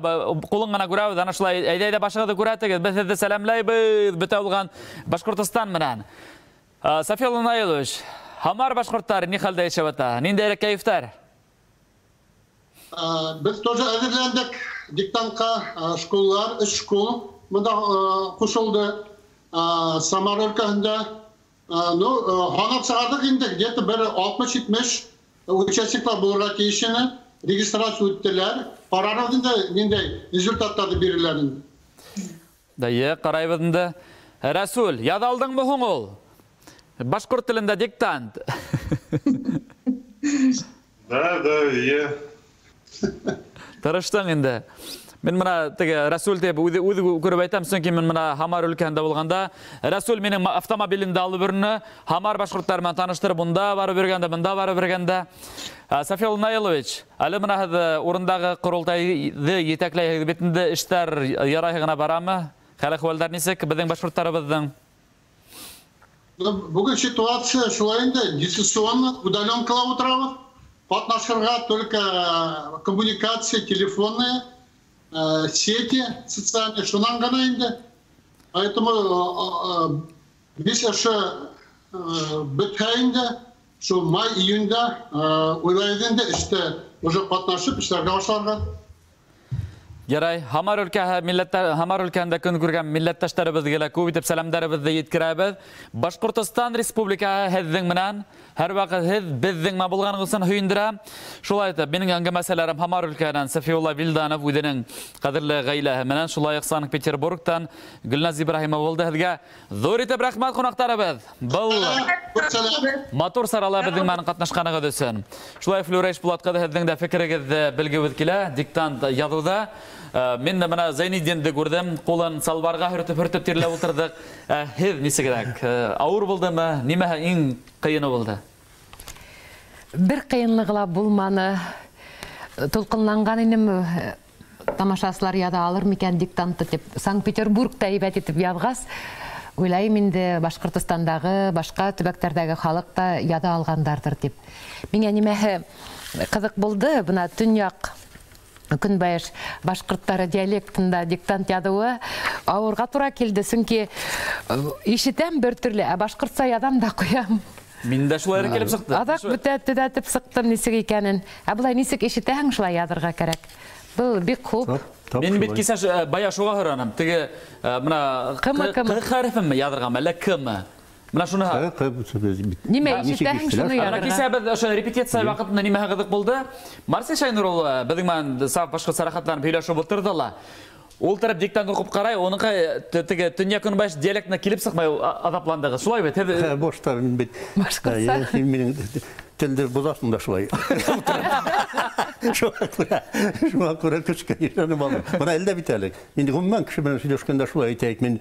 ҡулын ғына күрәбеҙ, ана шулай әйҙә башығыҙҙы күрәтегеҙ, беҙ һеҙҙе сәләмләйбеҙ бөтә булған Башҡортостан менән. Сафиулла Наилович, Һамар башҡорттары ни хәлдә йәшәп ята? Ниндәй кәйефтәр? Беҙ тоже әҙерләндек диктантҡа, школалар, 3 школа бында ҡушылды Самар өлкәһендә. Һанап сығарҙык инде, где-то бер 60-70 участниклар булырға тейеш ине. Регистрация үттеләр. Ҡарарбыҙ инде ниндәй результаттарҙы бирәләр инде. Дәйе, ҡарайбыҙ инде. Рәсүл, яҙалдыңмы һуң ул? Башҡорт телендә диктант. Да, е. Тырыштың инде. Мен мына Рәсүл деп үҙе күреп әйтәм, сөнки мен мына Һамар өлкәһендә булғанда, Рәсүл минең автомобилемде алып йөрөнө, Һамар башҡорттары менән таныштырып, бында барып йөргәндә, бында барып йөргәндә. Сафиулла Наилович, әле мына һеҙ урындағы ҡоролтайҙы етәкләйһегеҙ бит инде, эштәр ярайһы ғына барамы? Хәл-әхүәлдәр нисек беҙҙең башҡорттарыбыҙҙың? Бүген ситуация шулай инде, дистанционно, удаленкала утрабыҙ. Катнашырға только коммуникация, телефонные, сети социальные, шунан ғана инде. Поэтому біз ошо бітһә инде, шу май-июньда уйлайбыҙ инде эштә уже катнашып эшләргә башларға. Ярай, Һамар өлкәһендә көн күргән милләттәштәребеҙгә лә күп итеп сәләмдәребеҙҙе еткерәбеҙ. Башҡортостан Республикаһы һеҙҙең менән һәр ваҡыт һеҙ беҙҙең булғанығыҙ өсөн һөйөндөрә. Шулай итеп, минең әңгәмәселәрем Һамар өлкәһенән Сафиулла Вилданов үҙенең ҡәҙерле ғаиләһе менән, шулай уҡ Санкт-Петербургтан Гөлназ Ибраһимова булды. Һеҙгә ҙур итеп рәхмәт ҡунаҡтарыбыҙ. Был матур сарала беҙҙең менән ҡатнашҡанығыҙ өсөн. Шулай Флюра Ишбулат ҡыҙы, һеҙҙең дә фекерегеҙҙе белгебеҙ килә диктант яҙыуҙа. Мин дә мына Зәйнетдинды күрҙем, ҡулын салбарға һөртөп тирләп ултырҙыҡ. Һеҙ нисегерәк? Ауыр булдымы? Нимәһе иң ҡыйыны булды? Бер ҡыйынлығы ла булманы. Тулҡынланған инем, тамашасылар яҙа алыр микән диктантты тип, Санкт-Петербургта һәйбәт итеп яҙғас, уйлайым инде Башҡортостандағы, башҡа төбәктәрҙәге халыҡ та яҙа алғандарҙыр тип. Миңә нимәһе ҡыҙыҡ булды, бына төньяҡ Көнбайыш башҡорттары диалектында диктант яҙыуы ауырға тура килде, сөнки ишетәм бер төрлө, ә башҡортса яҙам да ҡуям. Мин дә шулай килеп сыҡты. Аҙаҡ бөтә төҙәтеп сыҡтым нисек икәнен. Ә былай нисек ишетәһең, шулай яҙырға кәрәк. Был бик күп. Мин бит кисә бая шуға һораным. Теге мына ҡ хәрефеме яҙырғамы, әллә кмы? Мына шуны нимә ишетәһең, шуны яҙырға. Кисә беҙ ошо репетиция ваҡытында нимәһе ҡыҙыҡ булды. Марсель Шайнур ул беҙҙең менән саф башҡорт сәләхәтләрен һөйләшеп ултырҙы ла. Ул тарап диктант уҡып ҡарай, уныҡы теге төньяҡ көнбайыш диалектына килеп сыҡмай аҙапландығыҙ. Шулай бит? Башта мин бит башҡортса минең телде боҙасың да шулай. Шуға күрә көскә ишәнеп алдым. Бына әлдә бит әле. Инде ғөмүмән кеше менән һөйләшкәндә шулай әйтәйек. Мин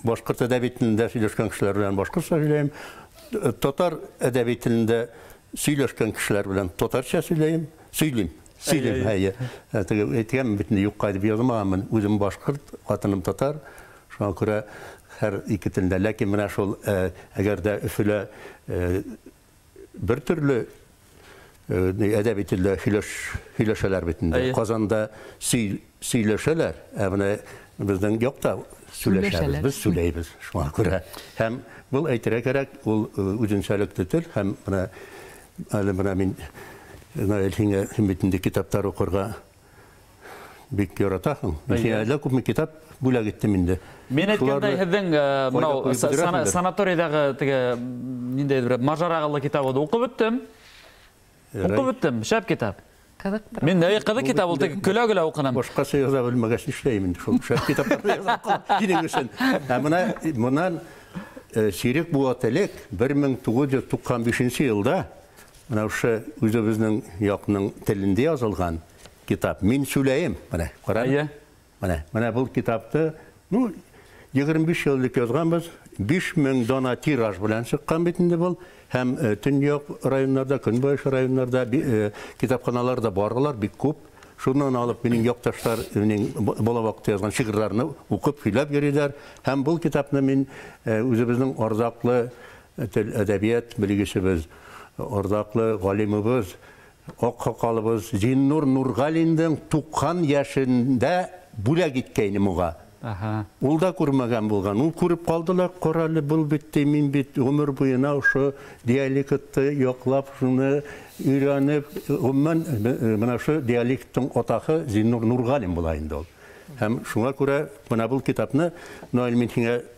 башҡорт әҙәбиәтендә һөйләшкән кешеләр белән башҡортса һөйләйем. татар әдәби телендә сөйләшкән кешеләр белән татарча сөйләйм, сөйлим. Әйе. Әйткән битне юкка дип язмаган, үзем башкорт, хатыным татар. Шуңа күрә һәр ике телдә, ләкин менә шул әгәр дә Өфөлә бер төрле әдәби телдә сөйләшәләр бит инде. Казанда сөйләшәләр, ә менә безнең якта сөйләшәбез, без сөйләйбез. Шуңа күрә һәм бу әйтергә кирәк, ул үзенчәлекле тел һәм менә мин Эльфиңе битендә китаптар укырга бик яратам. Мин әллә күпме китап бүләк иттем инде. Мен әйткәндәй, һеҙҙең санаторийдағы ниндәй бер мажарагылы китабы укып бөттөм. Шәп китап. Мен кызык китап ул, көлә-көлә укынам. Башкасы яза белмәгәч эшләйм инде шул шәп китапларны язам. Моннан сирек булат элек 1995 елда менә ошо үзебезнең якның телендә язылган китап. Мин сөйләйм, менә, карагыз. Менә бу китапты, 25 еллык язганбыз, 5000 дана тираж белән чыккан бит инде бу. Һәм Төньяк районнарда, Көнбайыш районнарда китапханаларда баралар бик күп. Шуннан алып минең якташлар минең бала вакытта язган шигырьләрне укып сөйләп йөриләр. Һәм бу китапны мин үзебезнең арзаклы тел әдәбият белгечебез, арзаклы галимыбыз, ак сакалыбыз Зиннур Нургалиндың 90 яшендә бүләк иткәйне моңа. Ул да күрмәгән булган. Ул күреп калдылар, каралы бул битте, мин бит гомер буена ошо диалектты яклап, шуны өйрәнеп, менә ошо диалекттың атакы Зиннур Нургалин була инде ул. Һәм шуңа күрә менә бу китапны Ноэль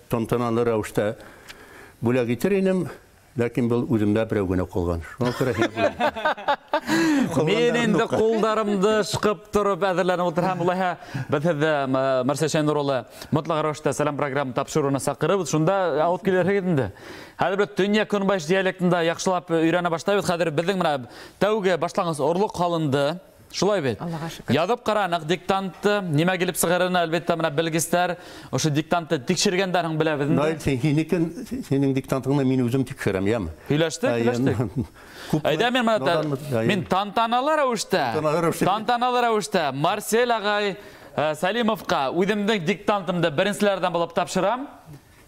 тантаналы рәвештә бүләк итер идем. Ләкин был үземдә берәү генә калган. Шуңа күрә мен инде кулдарымды шыгып торып әзерләнеп утырам. Булайһа, без Марсель Шәйнур улы мотлак рәвештә сәлам программа тапшыруына сакырыбыз. Шунда алып килергә инде. Хәзер бер Төньяк Көнбайыш диалектында яхшылап өйрәнә башлайбыз. Хәзер безнең менә тәүге башлангыч орлык калынды. Шулай бит. Язып каранык диктантты, нимә килеп сыгырына әлбәттә менә белгечләр, ошо диктантты тикшергәндәрен беләбез инде. Синең диктантыңны мин үзем тикшерәм, яме? Һөйләштек. Әйдә мин тантаналы рәвештә Марсель агай Сәлимовка үземнең диктантымды беренчеләрдән булып тапшырам.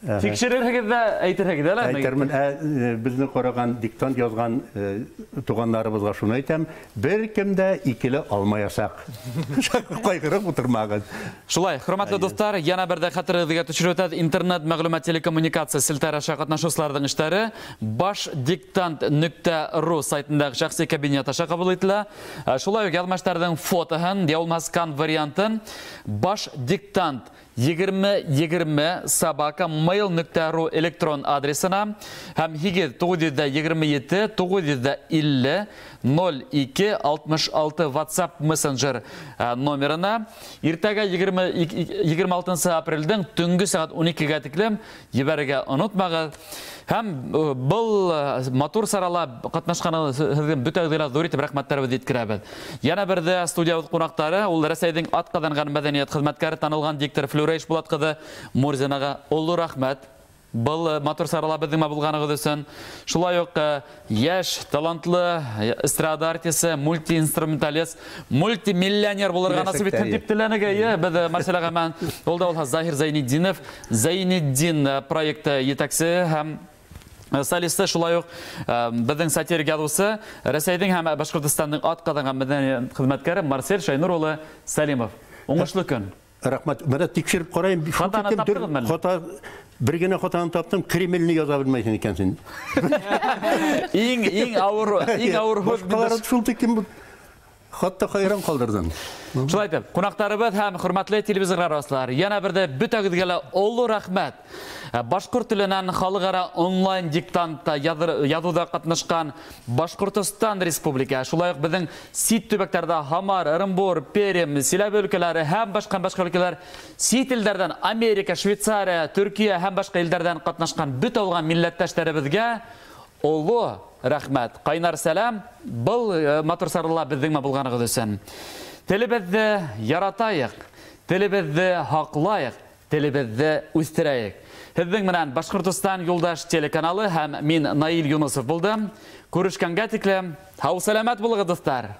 Тикшерергә әйтергә дә әйтермен, безне караган диктант язган туганнарыбызга шуны әйтәм, бер кем дә икеле алмаясак. Кайгырып утырмагыз. Шулай, хөрмәтле достар, яна бердә хәтерегезгә төшерүтә интернет мәгълүмат телекоммуникация селтәре катнашучыларның эшләре bashdiktant.ru сайтындагы шәхси кабинет аша кабул ителә. Шулай ук язмышларның фотоһын, ялмаскан вариантын bashdiktant 2020 @mail.ru электрон адресына һәм 927 950 0266 WhatsApp мессенджер номерына иртәгә 26 апрельдән төнге сәгать 12-гә тиклем ебәргә онытмагыз. Һәм был матур сарала катнашканы бүтәгедә зур итеп рәхмәтләребезне җиткерәбез. Яна бердә студиябыз кунаклары, ул Рәсәйнең атказанган мәдәният хезмәткәре танылган диктор Флюрейш Булат кызы Мурзинага олы рәхмәт. Был матур сарала безнең булганыгыз өчен. Шулай ук яшь, талантлы эстрада артисты, мультиинструменталист, мультимиллионер булырга насыйп иткән дип теләнегә. Без Марсель Агаман, ул да Захир Зайнетдинов, Зайнетдин проекты җитәкчесе һәм солисты. Шулай ук безнең сатирик язучы, Рәсәйнең һәм Башкортстанның атказанган мәдәният хезмәткәре Марсель Шәйнур улы Сәлимов. Уңышлы көн. Рәхмәт. Менә тикшереп карайм. Хата бер генә хатаны таптым, Кремльне яза белмәйсең икәнсең. Иң авыр башкалар шул тикем хатта хайран калдырдым. Шулай итеп, кунактарыбыз һәм хөрмәтле телевизор раслар, яна бердә бүтәгезгә олы рәхмәт. Башкорт теленнән халыкара онлайн диктантта язуда катнашкан Башкортстан Республика, шулай ук безнең сит төбәкләрдә Хамар, Оренбур, Пермь, Силәбе өлкәләре һәм башка өлкәләр, сит илләрдән Америка, Швейцария, Төркия һәм башка илләрдән катнашкан бөт алган милләттәшләребезгә олы рәхмәт. Кайнар сәлам. Был матур сарала безнең булганыгыз өчен. Телебезне яратайык, телебезне хаклайык, телебезне үстерәйек. Һеҙҙең менән Башҡортостан Юлдаш телеканалы һәм мин Наил Юнусов булдым. Күрешкәнгә тиклем, һау сәләмәт булығыҙ, дуҫтар.